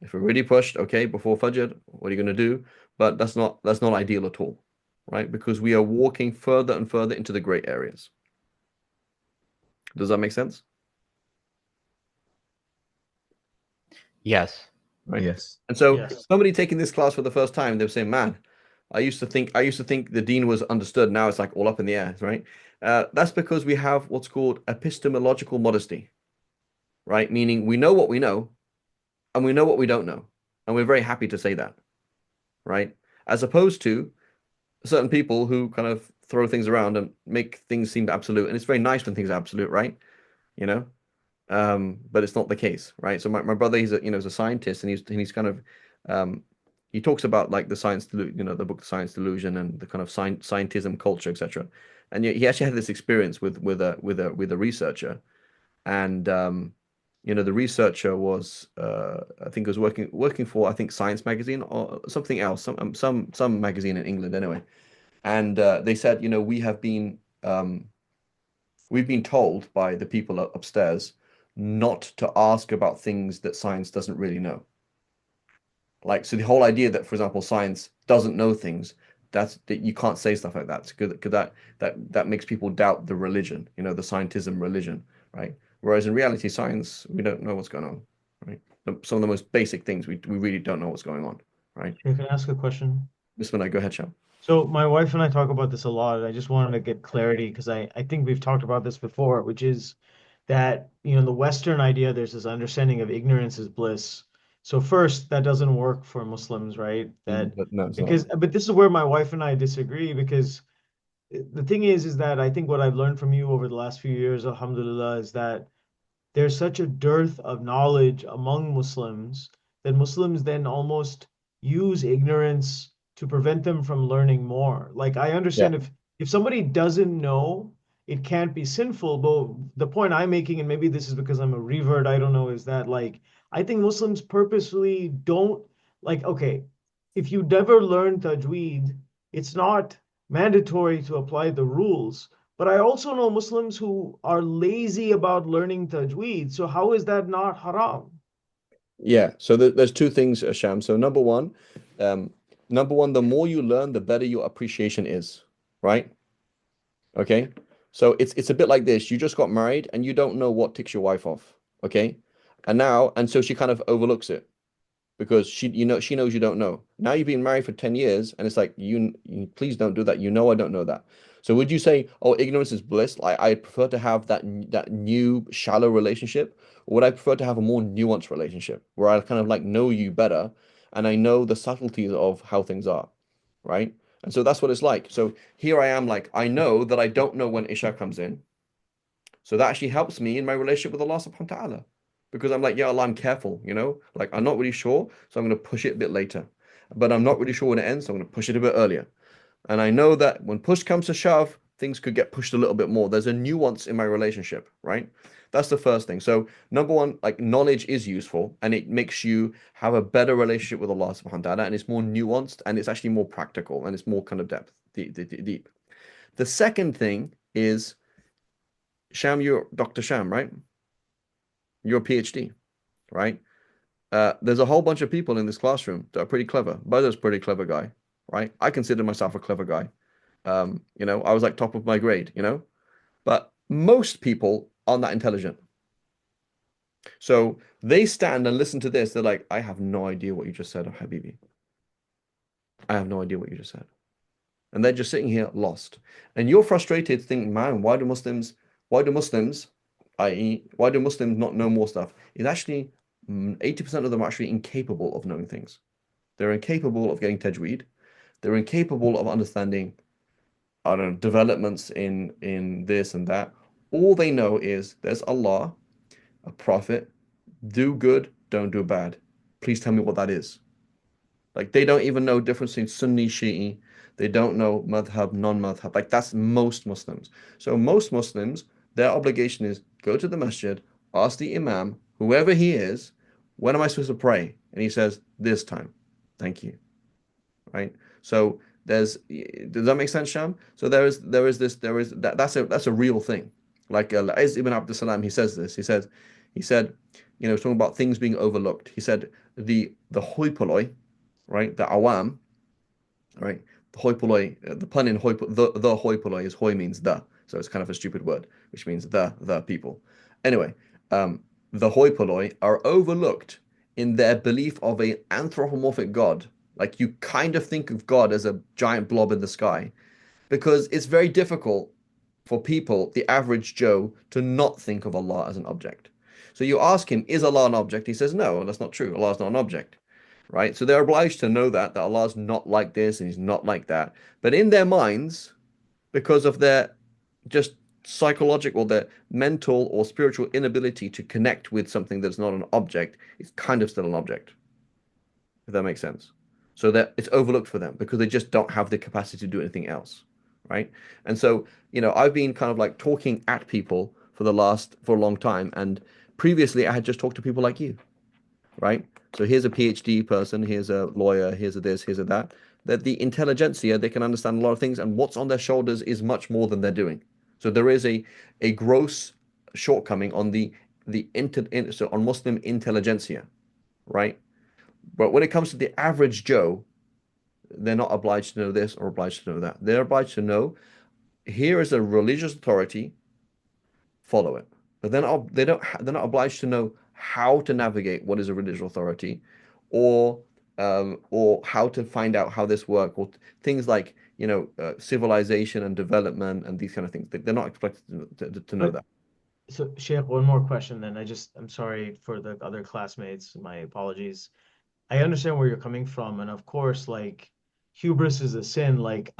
A: If we're really pushed, okay, before Fajr, what are you going to do? But that's not ideal at all, right? Because we are walking further and further into the gray areas. Does that make sense?
C: Yes.
A: Right.
B: Yes.
A: And so
D: Yes.
A: somebody taking this class for the first time, they're saying, man, I used to think the deen was understood. Now it's like all up in the air, right? That's because we have what's called epistemological modesty, right? Meaning we know what we know and we know what we don't know. And we're very happy to say that, right? As opposed to certain people who kind of throw things around and make things seem absolute. And it's very nice when things are absolute, right? But it's not the case, right? So my brother, he's a scientist, and he's kind of he talks about like the science, the book Science Delusion and the kind of scientism culture, etc. And he actually had this experience with a researcher, and the researcher was I think was working for Science Magazine or something else, some magazine in England anyway, and they said, we've been told by the people upstairs not to ask about things that science doesn't really know. Like, so the whole idea that, for example, science doesn't know things, that you can't say stuff like that, because that makes people doubt the religion, the scientism religion, right? Whereas in reality, science, we don't know what's going on, right? Some of the most basic things, we really don't know what's going on, right?
D: Can I ask a question?
A: Bismillah, go ahead, Sham.
D: So my wife and I talk about this a lot, and I just wanted to get clarity because I think we've talked about this before, which is that, the Western idea, there's this understanding of ignorance is bliss. So first, that doesn't work for Muslims, right? That
A: But no, it's not.
D: but this is where my wife and I disagree because the thing is that I think what I've learned from you over the last few years, alhamdulillah, is that there's such a dearth of knowledge among Muslims that Muslims then almost use ignorance to prevent them from learning more. Like I
A: Yeah.
D: understand if somebody doesn't know, it can't be sinful. But the point I'm making, and maybe this is because I'm a revert, I don't know, is that like I think Muslims purposefully don't like, okay, if you never learn tajweed, it's not mandatory to apply the rules. But I also know Muslims who are lazy about learning tajweed. So how is that not haram?
A: Yeah. So there's two things, Sham. So um, number one, the more you learn, the better your appreciation is, right? Okay. So it's a bit like this. You just got married and you don't know what ticks your wife off. Okay. And so she kind of overlooks it because she knows you don't know. Now you've been married for 10 years and it's like you please don't do that. You know I don't know that. So would you say, oh, ignorance is bliss? I prefer to have that new shallow relationship, or would I prefer to have a more nuanced relationship where I kind of like know you better and I know the subtleties of how things are, right? And so that's what it's like. So here I am, like I know that I don't know when Isha comes in. So that actually helps me in my relationship with Allah subhanahu wa ta'ala. Because I'm like, yeah, Allah, I'm careful, like I'm not really sure, so I'm going to push it a bit later. But I'm not really sure when it ends, so I'm going to push it a bit earlier. And I know that when push comes to shove, things could get pushed a little bit more. There's a nuance in my relationship, right? That's the first thing. So number one, like knowledge is useful and it makes you have a better relationship with Allah subhanahu wa ta'ala, and it's more nuanced and it's actually more practical and it's more kind of deep. The second thing is Sham, you're Dr. Sham, right? You're a PhD, right? There's a whole bunch of people in this classroom that are pretty clever. Bozo's a pretty clever guy, right? I consider myself a clever guy. I was like top of my grade. But most people aren't that intelligent. So they stand and listen to this. They're like, I have no idea what you just said, Habibi. I have no idea what you just said. And they're just sitting here lost. And you're frustrated, thinking, man, why do Muslims, i.e., why do Muslims not know more stuff? It's actually 80% of them are actually incapable of knowing things. They're incapable of getting tajweed. They're incapable of understanding, I don't know, developments in this and that. All they know is there's Allah, a prophet, do good, don't do bad. Please tell me what that is. Like they don't even know difference between Sunni, Shi'i. They don't know madhab, non-madhab. Like that's most Muslims. So most Muslims, their obligation is go to the masjid, ask the imam, whoever he is, when am I supposed to pray? And he says, this time. Thank you. Right? So does that make sense, Sham? So that's a real thing. Like Al-Izz ibn Abdul Salam, he says this. He said, talking about things being overlooked. He said the hoi polloi, right? The awam, right? The hoi polloi, the pun in the hoi polloi is hoi means the, so it's kind of a stupid word, which means the people. Anyway, the hoi polloi are overlooked in their belief of a anthropomorphic God. Like you kind of think of God as a giant blob in the sky, because it's very difficult for people, the average Joe, to not think of Allah as an object. So you ask him, is Allah an object? He says, no, that's not true. Allah is not an object, right? So they're obliged to know that Allah's not like this and he's not like that. But in their minds, because of their just psychological, their mental or spiritual inability to connect with something that's not an object, it's kind of still an object, if that makes sense. So that it's overlooked for them because they just don't have the capacity to do anything else, right? And so, I've been kind of like talking at people for a long time, and previously I had just talked to people like you, right? So here's a PhD person, here's a lawyer, here's a this, here's a that. That the intelligentsia, they can understand a lot of things, and what's on their shoulders is much more than they're doing. So there is a gross shortcoming on so on Muslim intelligentsia, right? But when it comes to the average Joe, they're not obliged to know this or obliged to know that. They're obliged to know here is a religious authority, follow it. But they're not obliged to know how to navigate what is a religious authority, or or how to find out how this works, or things like, civilization and development and these kind of things. They're not expected to know
D: But
A: that.
D: so, Sheikh, one more question then. I'm sorry for the other classmates. My apologies. I understand where you're coming from, and of course, like hubris is a sin. Like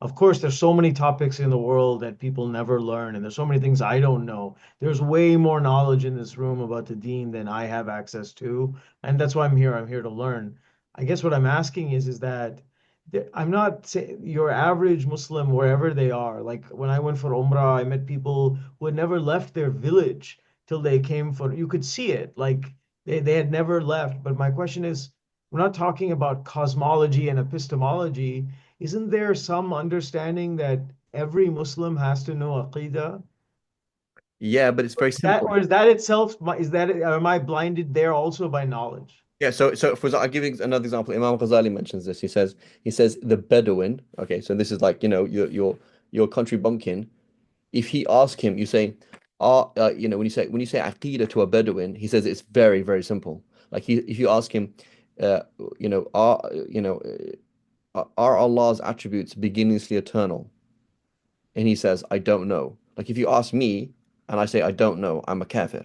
D: of course, there's so many topics in the world that people never learn, and there's so many things I don't know. There's way more knowledge in this room about the deen than I have access to, and that's why I'm here. I'm here to learn. I guess what I'm asking is that I'm not saying your average Muslim, wherever they are. Like when I went for Umrah, I met people who had never left their village till they came for. You could see it, like they had never left. But my question is, we're not talking about cosmology and epistemology. Isn't there some understanding that every Muslim has to know Aqidah?
A: Yeah, but it's very
D: That,
A: simple.
D: or is that itself, is that, am I blinded there also by knowledge?
A: Yeah, so for example, I'll give you another example. Imam Ghazali mentions this. He says the Bedouin. Okay, so this is like, your country bumpkin. If he asks him, you say, when you say Aqidah to a Bedouin, he says it's very, very simple. Like if you ask him, uh, are Allah's attributes beginninglessly eternal? And he says, I don't know. Like if you ask me and I say I don't know, I'm a kafir.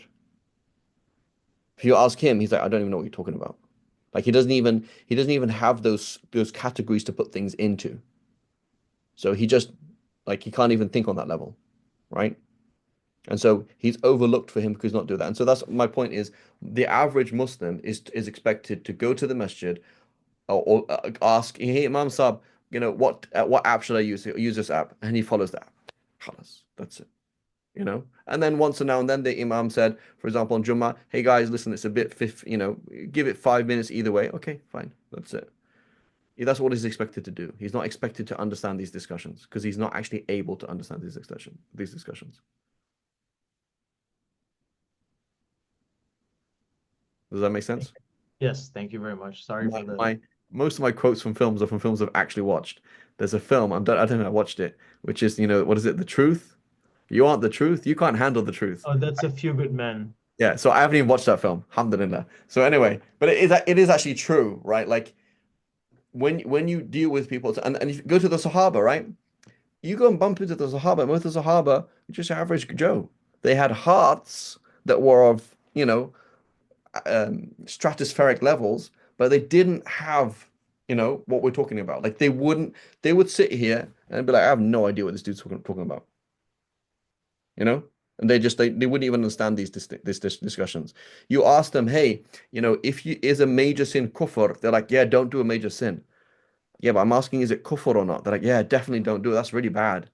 A: If you ask him, he's like, I don't even know what you're talking about. Like he doesn't even have those categories to put things into. So he just like he can't even think on that level, right? And so he's overlooked for him because he's not doing that. And so that's my point is the average Muslim is expected to go to the masjid or ask, hey, Imam Sab, what app should I use? Use this app. And he follows that. Khalas, that's it. And then once now and then the Imam said, for example, on Jummah, hey guys, listen, it's a bit fifth, give it 5 minutes either way. Okay, fine. That's it. Yeah, that's what he's expected to do. He's not expected to understand these discussions because he's not actually able to understand these discussions. Does that make sense?
D: Yes, thank you very much. Sorry
A: My,
D: for the.
A: my most of my quotes from films are from films I've actually watched. There's a film, I don't know if I watched it, which is, what is it? The Truth? You aren't the truth. You can't handle the truth.
D: Oh, that's A Few Good Men.
A: Yeah, so I haven't even watched that film. Alhamdulillah. So anyway, but it is actually true, right? Like when you deal with people, and if you go to the Sahaba, right? You go and bump into the Sahaba. Most of the Sahaba are just average Joe. They had hearts that were of, stratospheric levels, but they didn't have, what we're talking about. Like they would sit here and be like, I have no idea what this dude's talking about, you know? And they wouldn't even understand these discussions. You ask them, hey, if you is a major sin kufr, they're like, yeah, don't do a major sin. Yeah, but I'm asking, is it kufr or not? They're like, yeah, definitely don't do it. That's really bad.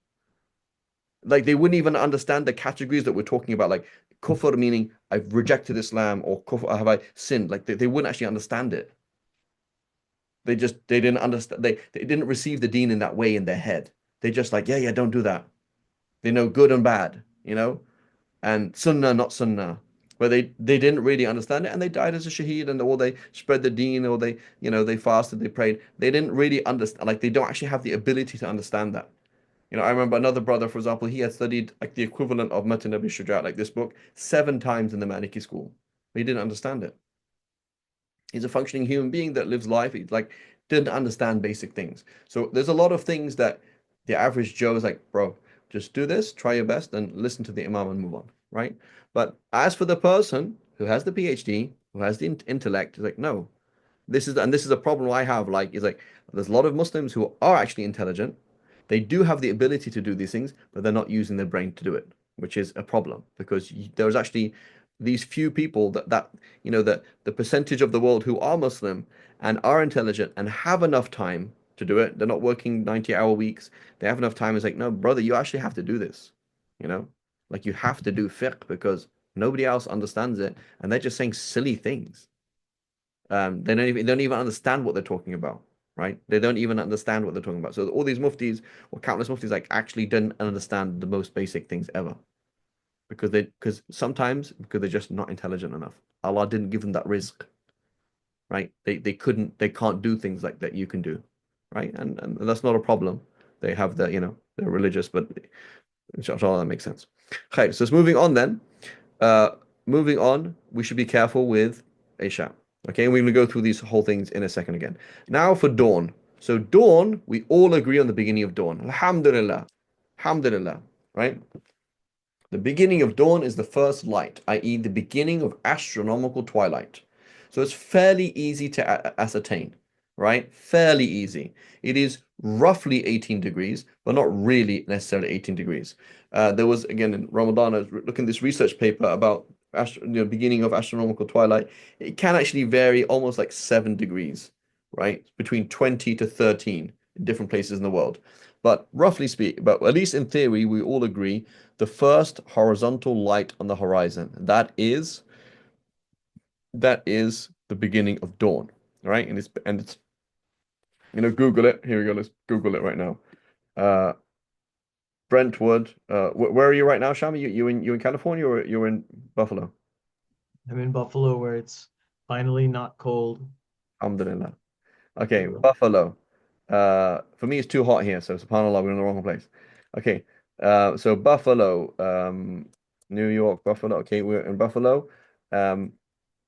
A: Like they wouldn't even understand the categories that we're talking about, like kufr meaning I've rejected Islam, or kufr have I sinned. Like they wouldn't actually understand it. They didn't understand, they didn't receive the deen in that way in their head. They just like, yeah, don't do that. They know good and bad, and sunnah, not sunnah. But they didn't really understand it, and they died as a shaheed, and or they spread the deen, or they fasted, they prayed. They didn't really understand, like they don't actually have the ability to understand that. I remember another brother, for example, he had studied like the equivalent of Matn Shuja, like this book, 7 times in the Maliki school. But he didn't understand it. He's a functioning human being that lives life. He like didn't understand basic things. So there's a lot of things that the average Joe is like, bro, just do this, try your best, and listen to the Imam and move on, right? But as for the person who has the PhD, who has the intellect, is like, no, this is a problem I have. Like, is like there's a lot of Muslims who are actually intelligent. They do have the ability to do these things, but they're not using their brain to do it, which is a problem because there's actually these few people that the percentage of the world who are Muslim and are intelligent and have enough time to do it. They're not working 90-hour weeks. They have enough time. It's like, no, brother, you actually have to do this. You know, like you have to do fiqh because nobody else understands it, and they're just saying silly things. They don't even understand what they're talking about, right? They don't even understand what they're talking about. So all these muftis or countless muftis like actually didn't understand the most basic things ever because sometimes because they're just not intelligent enough. Allah didn't give them that rizq, right? They can't do things like that you can do, right? And that's not a problem. They have they're religious, but inshallah that makes sense. Okay, so it's moving on then. Uh, moving on, we should be careful with Isha. Okay, and we're going to go through these whole things in a second again. Now for dawn. So dawn, we all agree on the beginning of dawn. Alhamdulillah. Alhamdulillah, right? The beginning of dawn is the first light, i.e., the beginning of astronomical twilight. So it's fairly easy to ascertain, right? Fairly easy. It is roughly 18 degrees, but not really necessarily 18 degrees. There was, again, in Ramadan, I was looking at this research paper about beginning of astronomical twilight. It can actually vary almost like 7 degrees, right? Between 20 to 13 in different places in the world. But roughly speaking, but at least in theory, we all agree the first horizontal light on the horizon. That is the beginning of dawn, right? And it's Google it. Here we go. Let's Google it right now. Uh, Brentwood. Where are you right now, Shami? You in California or you're in Buffalo?
D: I'm in Buffalo where it's finally not cold.
A: Alhamdulillah. Okay,
D: So,
A: Buffalo. For me, it's too hot here, so subhanAllah, we're in the wrong place. Okay, so Buffalo, New York, Buffalo. Okay, we're in Buffalo. Um,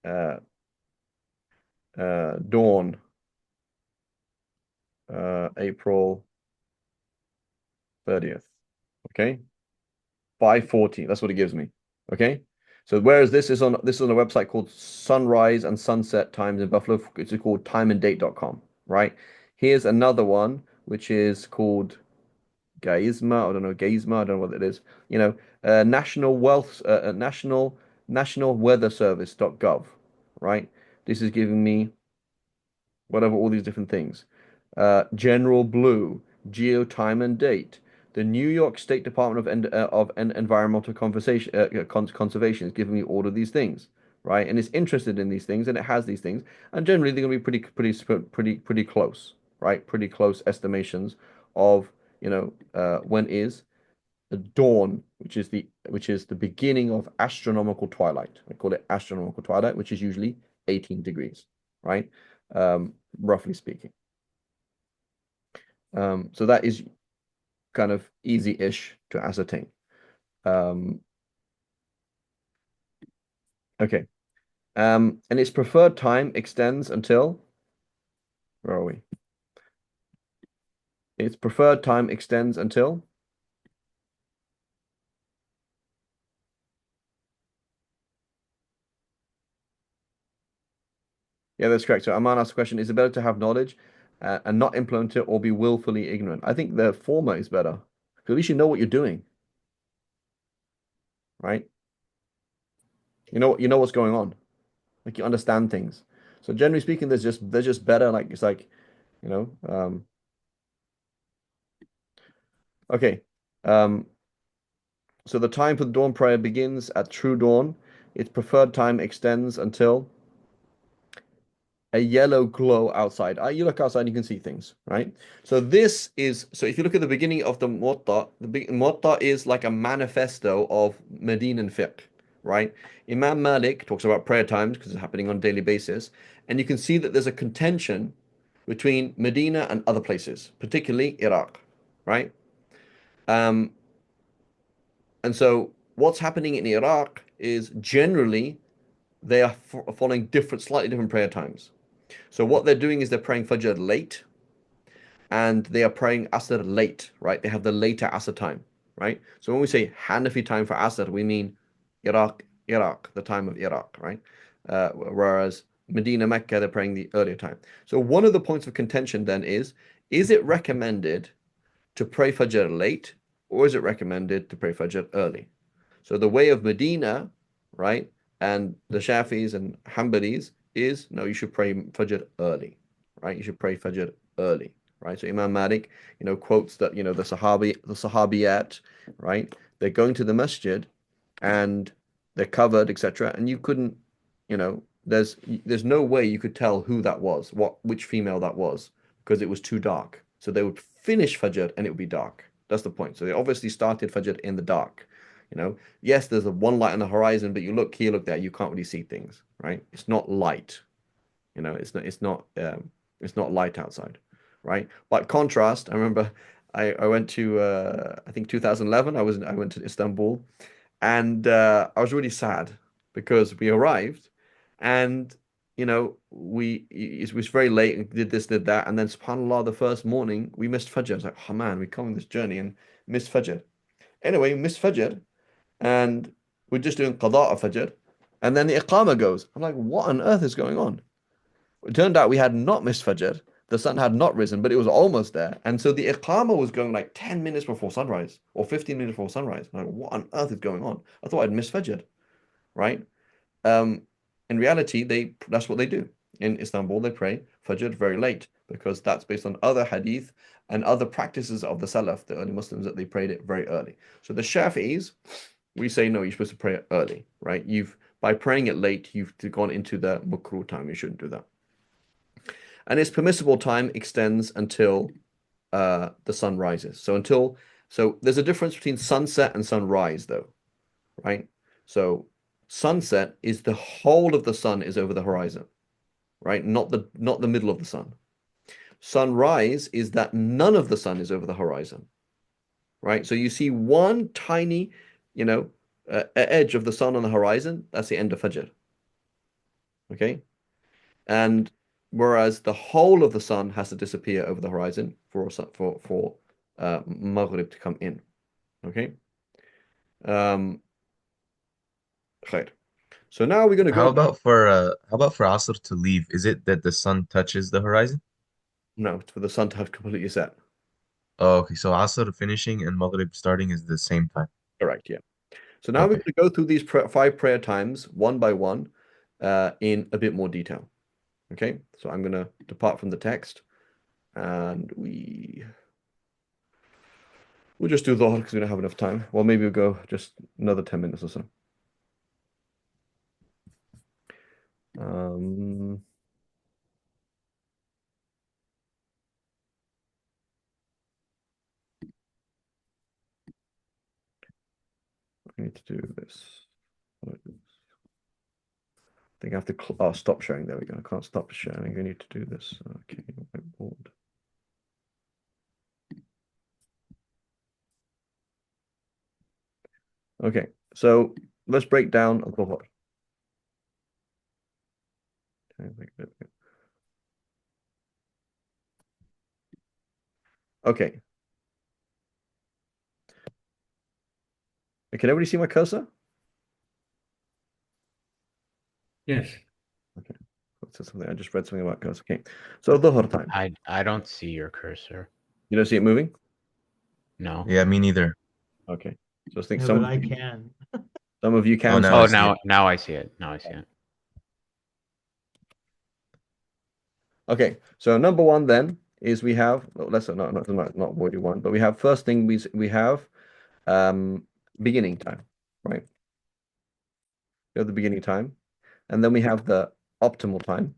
A: uh, dawn, April 30th. Okay, 5:40. That's what it gives me. Okay, so whereas this is on a website called Sunrise and Sunset Times in Buffalo. It's called timeanddate.com. Right. Here's another one which is called Gaisma. I don't know Gaisma. I don't know what it is. National Wealth, National Weather Service.gov. Right. This is giving me whatever, all these different things. General Blue, Geo Time and Date. The New York State Department of Environmental Conservation is giving me all of these things, right? And it's interested in these things, and it has these things, and generally they're going to be pretty close, right? Pretty close estimations of when is the dawn, which is the beginning of astronomical twilight. I call it astronomical twilight, which is usually 18 degrees, right? Roughly speaking. So that is kind of easy-ish to ascertain. Okay. And its preferred time extends until, where are we? Its preferred time extends until, yeah, that's correct. So Aman asked the question, is it better to have knowledge and not implement it or be willfully ignorant? I think the former is better. Because at least you know what you're doing, right? You know what's going on. Like you understand things. So generally speaking, they're just better. Like it's like, you know, okay. So the time for the dawn prayer begins at true dawn. Its preferred time extends until a yellow glow outside. You look outside, you can see things, right? So if you look at the beginning of the Muwatta, Muwatta is like a manifesto of Medinan fiqh, right? Imam Malik talks about prayer times because it's happening on a daily basis, and you can see that there's a contention between Medina and other places, particularly Iraq, right? Um, and so what's happening in Iraq is generally they are following slightly different prayer times. So what they're doing is they're praying Fajr late and they are praying Asr late, right? They have the later Asr time, right? So when we say Hanafi time for Asr, we mean Iraq, the time of Iraq, right? Whereas Medina, Mecca, they're praying the earlier time. So one of the points of contention then is it recommended to pray Fajr late or is it recommended to pray Fajr early? So the way of Medina, right, and the Shafis and Hanbalis is no, you should pray Fajr early, right? You should pray Fajr early, right? So Imam Malik, quotes that, the Sahabiyat, right? They're going to the masjid and they're covered, etc. And you couldn't, there's no way you could tell who that was, which female that was, because it was too dark. So they would finish Fajr and it would be dark. That's the point. So they obviously started Fajr in the dark. Yes, there's a one light on the horizon, but you look here, look there, you can't really see things, right? It's not light. It's not light outside, right? By contrast, I remember I went to I think 2011. I went to Istanbul, and I was really sad because we arrived, and it was very late and did this, did that, and then subhanAllah, the first morning we missed Fajr. I was like, oh man, we come on this journey and missed Fajr. Anyway, we missed Fajr, and we're just doing Qada of Fajr, and then the Iqamah goes. I'm like, what on earth is going on? It turned out we had not missed Fajr. The sun had not risen, but it was almost there. And so the Iqamah was going like 10 minutes before sunrise or 15 minutes before sunrise. I'm like, what on earth is going on? I thought I'd missed Fajr, right? In reality, that's what they do. In Istanbul, they pray Fajr very late because that's based on other hadith and other practices of the Salaf, the early Muslims, that they prayed it very early. So the Shafi'is, we say no, you're supposed to pray it early, right? By praying it late, you've gone into the makruh time. You shouldn't do that. And its permissible time extends until the sun rises. So there's a difference between sunset and sunrise, though, right? So sunset is the whole of the sun is over the horizon, right? Not the middle of the sun. Sunrise is that none of the sun is over the horizon, right? So you see one tiny, edge of the sun on the horizon. That's the end of Fajr. Okay, and whereas the whole of the sun has to disappear over the horizon for Maghrib to come in. Okay. Khair. So now we're going to
B: How
A: go.
B: about for Asr to leave? Is it that the sun touches the horizon?
A: No, it's for the sun to have completely set.
B: Oh, okay. So Asr finishing and Maghrib starting is the same time.
A: Correct. Yeah. So now we're
B: Okay.
A: going to go through these 5 prayer times one by one in a bit more detail. Okay. So I'm going to depart from the text, and we'll just do Dhuhr because we don't have enough time. Well, maybe we'll go just another 10 minutes or so. I need to do this. I think I have to stop sharing. There we go. I can't stop sharing. I need to do this. Okay, whiteboard. Okay, so let's break down Dhuhr. Okay. Can everybody see my cursor?
C: Yes.
A: Okay. I just read something about cursor. Okay. So Dhuhr time.
C: I don't see your cursor.
A: You don't see it moving?
C: No.
B: Yeah, me neither.
A: Okay. So I think
D: Yeah,
A: some
D: but
A: of
D: I
A: you,
D: can.
A: some of you
B: Oh,
A: can.
B: now
C: Oh,
B: I see it.
C: now I see it. Now I see it.
A: Okay. So number one then is we have not what you want, but we have first thing we have beginning time, right? We have the beginning time, and then we have the optimal time,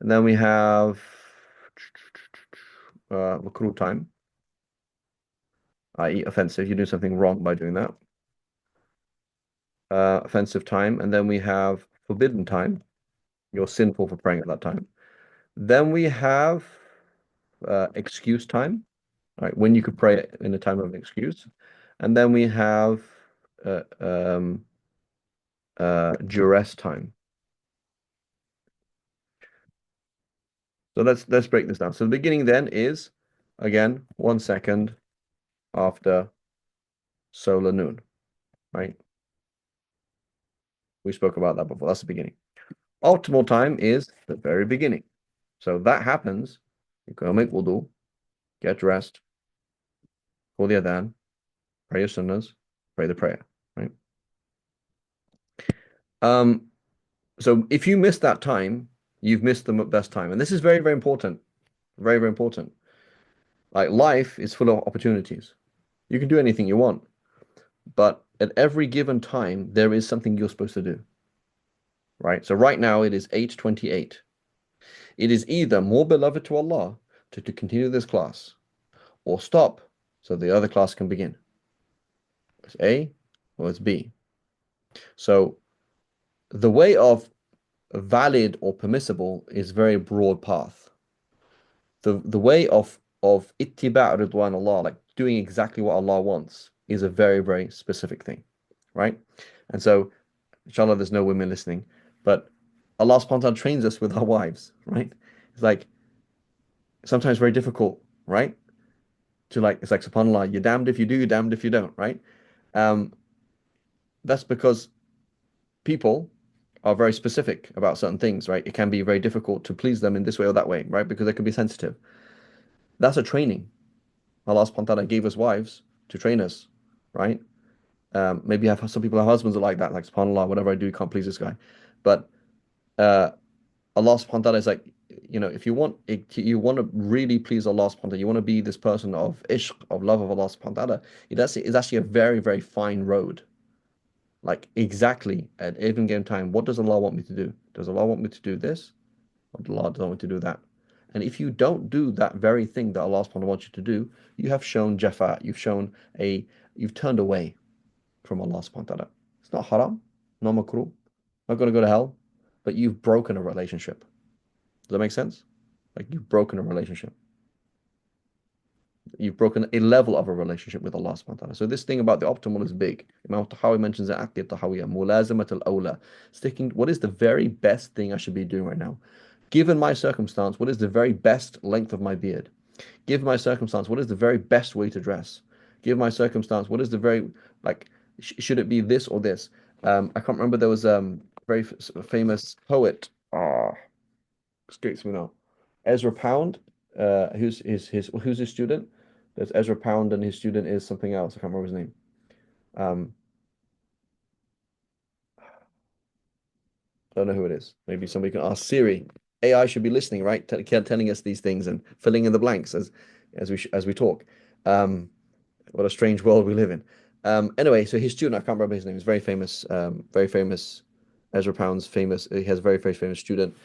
A: and then we have makruh time, i.e. offensive. You do something wrong by doing that. Offensive time, and then we have forbidden time. You're sinful for praying at that time. Then we have excuse time, right? When you could pray in a time of excuse, and then we have duress time. So let's break this down. So the beginning then is again 1 second after solar noon, right? We spoke about that before. That's the beginning. Optimal time is the very beginning. So that happens. You go make wudu, get dressed, call the adhan, pray your sunnahs, pray the prayer, right? So if you miss that time, you've missed the best time. And this is very, very important. Very, very important. Like life is full of opportunities. You can do anything you want, but at every given time, there is something you're supposed to do. Right? So right now it is 8:28. It is either more beloved to Allah to continue this class or stop so the other class can begin. It's A or it's B. So the way of valid or permissible is very broad path. The way of ittiba' ridwan Allah, like doing exactly what Allah wants, is a very, very specific thing, right? And so inshallah, there's no women listening, but Allah subhanahu wa ta'ala trains us with our wives, right? It's like sometimes very difficult, right? To like, it's like, subhanAllah, you're damned if you do, you're damned if you don't, right? Um, that's because people are very specific about certain things, right? It can be very difficult to please them in this way or that way, right? Because they can be sensitive. That's a training. Allah subhanahu wa ta'ala gave us wives to train us, right? Maybe have some people have husbands that are like that, like subhanAllah, whatever I do, can't please this guy. But uh, Allah subhanahu wa ta'ala is like, if you want to really please Allah subhanahu wa ta'ala, you want to be this person of ishq, of love of Allah subhanahu wa ta'ala, it's actually a very, very fine road. Like exactly at even game time, what does Allah want me to do? Does Allah want me to do this? Or does Allah don't want me to do that? And if you don't do that very thing that Allah subhanahu wa ta'ala wants you to do, you have shown jafa, you've turned away from Allah subhanahu wa ta'ala. It's not haram, not makruh, not going to go to hell, but you've broken a relationship. Does that make sense? Like you've broken a relationship. You've broken a level of a relationship with Allah subhanahu wa ta'ala. So this thing about the optimal is big. Imam Tahawi mentions it, Aqid Tahawiyah, Mulazamat al-Awla. Sticking, what is the very best thing I should be doing right now? Given my circumstance, what is the very best length of my beard? Given my circumstance, what is the very best way to dress? Given my circumstance, what is the very, like, should it be this or this? I can't remember, there was very famous poet, escapes me now. Ezra Pound, who's his student? There's Ezra Pound, and his student is something else. I can't remember his name. Um, I don't know who it is. Maybe somebody can ask Siri. AI should be listening, right? Telling us these things and filling in the blanks as we talk. What a strange world we live in. Anyway, so his student, I can't remember his name, is very famous. Ezra Pound's famous. He has a very, very famous student,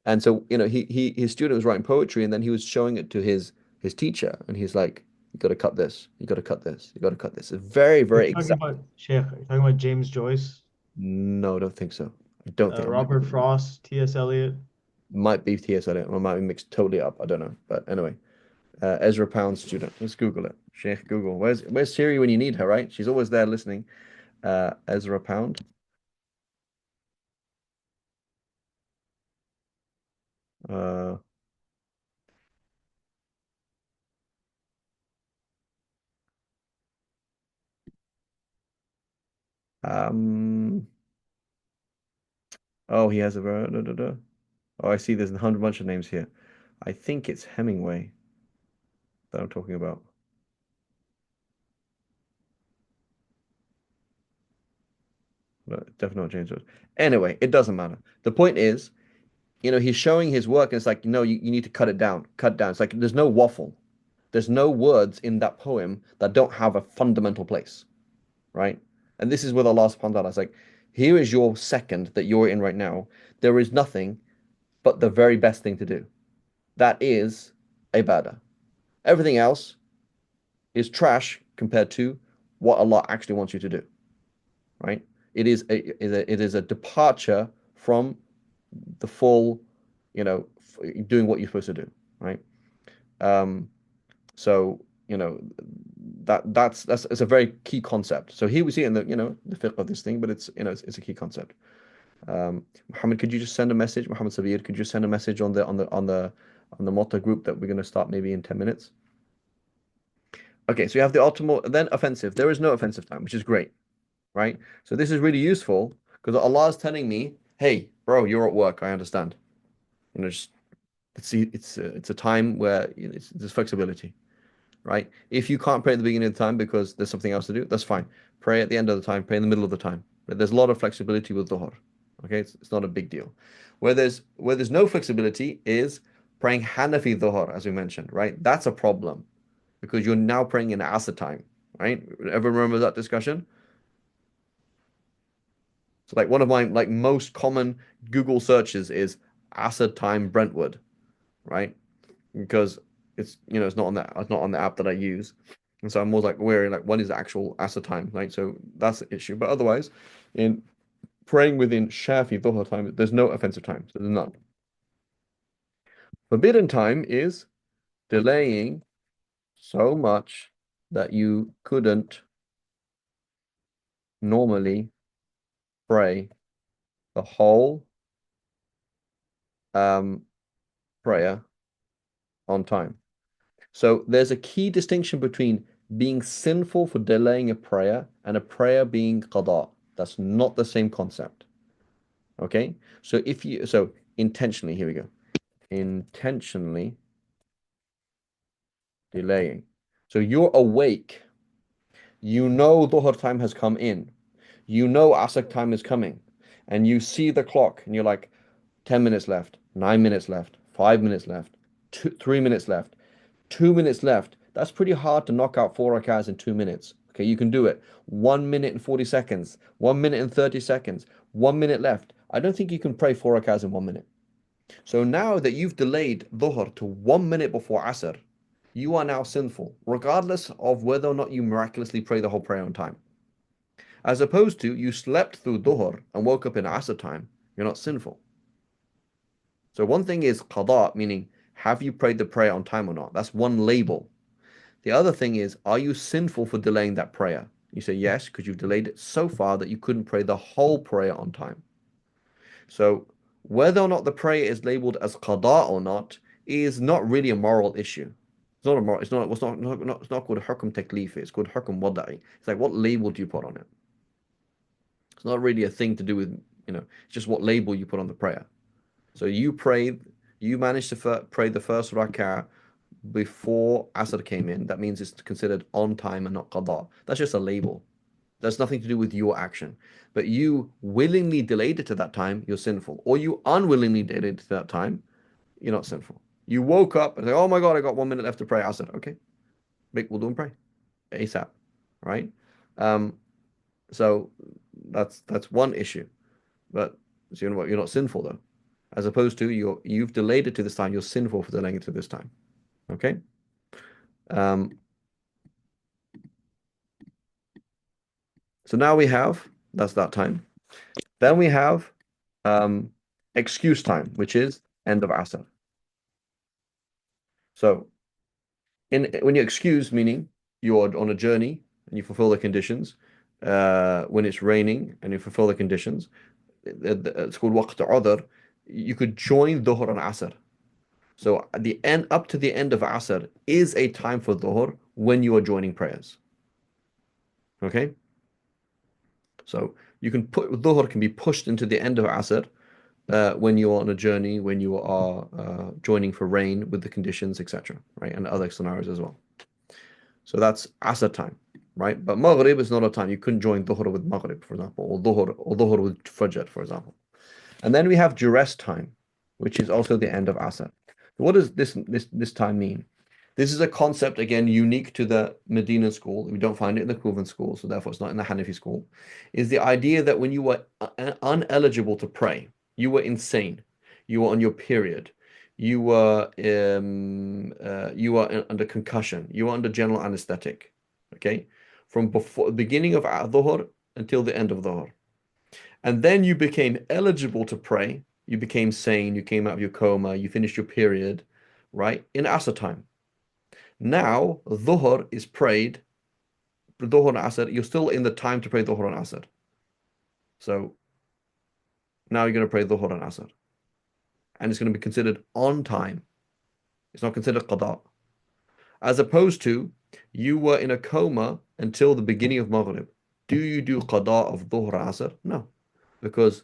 A: and so his student was writing poetry, and then he was showing it to his teacher, and he's like, "You got to cut this. You got to cut this. You got to cut this." It's very, very
D: You're talking
A: exact.
D: about Sheikh, you're talking about James Joyce,
A: No, I don't think so. I don't think.
D: Robert Frost, T.S. Eliot.
A: Might be T.S. Eliot, or might be mixed totally up. I don't know. But anyway, Ezra Pound student. Let's Google it. Sheikh Google. Where's Siri when you need her, right? She's always there listening. Ezra Pound. Uh, um. Oh, he has a very. Oh, I see. There's a hundred bunch of names here. I think it's Hemingway that I'm talking about. No, definitely not James Joyce. Anyway, it doesn't matter. The point is, he's showing his work, and it's like, no, you need to cut it down. Cut down. It's like there's no waffle. There's no words in that poem that don't have a fundamental place, right? And this is with Allah subhanahu wa ta'ala. It's like, here is your second that you're in right now. There is nothing but the very best thing to do. That is ibadah. Everything else is trash compared to what Allah actually wants you to do, right? It is a departure from the full, doing what you're supposed to do, right? So that's it's a very key concept. So here we see in the fiqh of this thing, but it's a key concept. Muhammad, could you just send a message? Muhammad Sabir, could you send a message on the Motta group that we're going to start maybe in 10 minutes? Okay, so you have the optimal, then offensive. There is no offensive time, which is great, right? So this is really useful because Allah is telling me, hey, bro, you're at work. I understand. Just it's a time where there's flexibility, right? If you can't pray at the beginning of the time because there's something else to do, that's fine. Pray at the end of the time, pray in the middle of the time. But there's a lot of flexibility with dhuhr. Okay, it's not a big deal. Where there's no flexibility is praying Hanafi dhuhr, as we mentioned, right? That's a problem because you're now praying in Asr time, right? Ever remember that discussion? So like one of my most common Google searches is Asr time Brentwood, right? Because it's not on the app that I use, and so I'm more like wary like what is the actual Asr time, like, so that's the issue. But otherwise, in praying within Shafi Dhuhr time, there's no offensive time, so there's none. Forbidden time is delaying so much that you couldn't normally pray the whole prayer on time. So there's a key distinction between being sinful for delaying a prayer and a prayer being qada. That's not the same concept. Okay? So intentionally, here we go. Intentionally delaying. So you're awake. You know Dhuhr time has come in. You know Asr time is coming. And you see the clock and you're like, 10 minutes left, 9 minutes left, 5 minutes left, 3 minutes left, 2 minutes left. That's pretty hard to knock out 4 rakahs in 2 minutes. Okay, you can do it. 1 minute and 40 seconds, 1 minute and 30 seconds, 1 minute left. I don't think you can pray 4 rakahs in 1 minute. So now that you've delayed Dhuhr to 1 minute before Asr, you are now sinful, regardless of whether or not you miraculously pray the whole prayer on time. As opposed to you slept through Dhuhr and woke up in Asr time, you're not sinful. So one thing is qada, meaning have you prayed the prayer on time or not? That's one label. The other thing is, are you sinful for delaying that prayer? You say yes, because you've delayed it so far that you couldn't pray the whole prayer on time. So whether or not the prayer is labeled as qada or not is not really a moral issue. It's not a moral, it's not called hukm taklif, it's called hukm wada'i. It's like what label do you put on it? It's not really a thing to do with, it's just what label you put on the prayer. So you managed to pray the first rak'ah before Asr came in. That means it's considered on time and not qada. That's just a label. That's nothing to do with your action. But you willingly delayed it to that time, you're sinful. Or you unwillingly delayed it to that time, you're not sinful. You woke up and say, oh my God, I got 1 minute left to pray Asr. Okay, make wudu and pray ASAP, right? So that's one issue. But so you're not sinful though. As opposed to you've delayed it to this time, you're sinful for delaying it to this time. Okay? So now we have, that's that time. Then we have excuse time, which is end of Asr. So when you excuse, meaning you're on a journey and you fulfill the conditions, when it's raining and you fulfill the conditions, it's called waqt udhr. You could join Dhuhr and Asr. So at the end, up to the end of Asr is a time for Dhuhr when you are joining prayers. Okay? So you can Dhuhr can be pushed into the end of Asr when you are on a journey, when you are joining for rain with the conditions, etc. Right? And other scenarios as well. So that's Asr time, right? But Maghrib is not a time. You couldn't join Dhuhr with Maghrib, for example, or Dhuhr with Fajr, for example. And then we have duress time, which is also the end of Asr. What does this time mean? This is a concept, again, unique to the Medina school. We don't find it in the Kufan school, so therefore it's not in the Hanafi school. Is the idea that when you were uneligible to pray, you were insane, you were on your period, you were under concussion, you were under general anesthetic, okay, from before the beginning of Dhuhr until the end of Dhuhr. And then you became eligible to pray. You became sane. You came out of your coma. You finished your period, right? In Asr time. Now, Dhuhr is prayed. Dhuhr and Asr. You're still in the time to pray Dhuhr and Asr. So now you're going to pray Dhuhr and Asr. And it's going to be considered on time. It's not considered qada. As opposed to, you were in a coma until the beginning of Maghrib. Do you do qada of Dhuhr and Asr? No. Because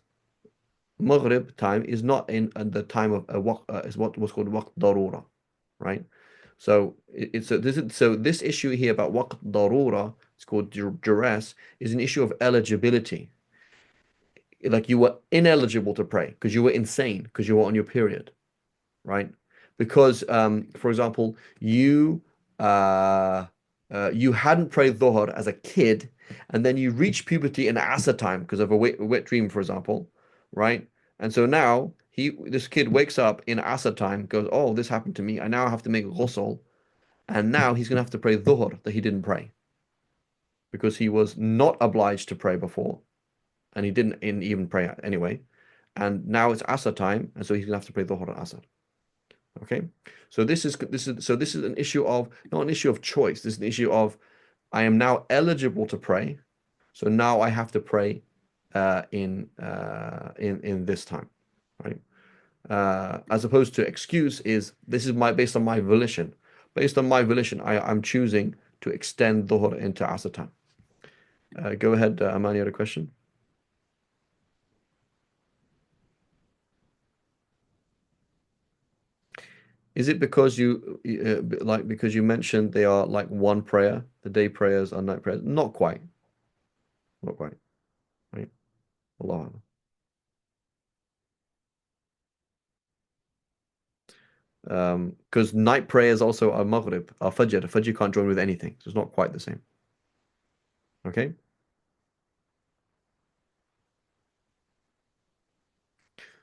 A: Maghrib time is not in the time of is what was called waqt darura, right? So this issue here about waqt darura, it's called duress, is an issue of eligibility. Like you were ineligible to pray because you were insane because you were on your period, right? Because for example, you hadn't prayed Dhuhr as a kid, and then you reach puberty in Asr time because of a wet dream, for example, right? And so now this kid wakes up in Asr time, goes, oh, this happened to me. I now have to make ghusl. And now he's going to have to pray Dhuhr that he didn't pray because he was not obliged to pray before. And he didn't even pray anyway. And now it's Asr time. And so he's going to have to pray Dhuhr and Asr. Okay. So this is an issue of, not an issue of choice. This is an issue of, I am now eligible to pray. So now I have to pray in this time, right? As opposed to excuse is this is based on my volition. Based on my volition, I'm choosing to extend dhuhr into asr time. Go ahead, Aman, you had a question? Is it because because you mentioned they are like one prayer, the day prayers are night prayers? Not quite. Not quite. Right? Allah. Because night prayers also are maghrib, are fajr. Fajr can't join with anything, so it's not quite the same. Okay?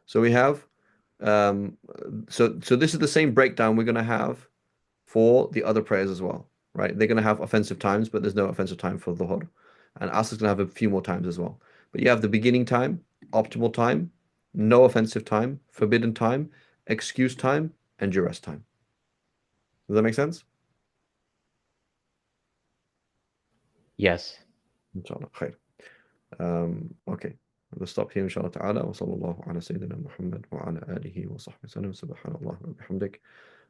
A: So we have so this is the same breakdown we're going to have for the other prayers as well, right? They're going to have offensive times, but there's no offensive time for dhuhr. And Asr is going to have a few more times as well. But you have the beginning time, optimal time, no offensive time, forbidden time, excuse time, and duress time. Does that make sense?
C: Yes.
A: Inshallah, khair. Okay. Let's stop here inshallah ta'ala. Wa sallallahu ala sayyidina Muhammad wa ala alihi wa sahbihi sallam. Subhanallah wa bihamdik.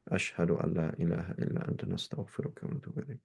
A: Ashhadu an la ilaha illa anta nastaghfiruka wa natubu ilayk.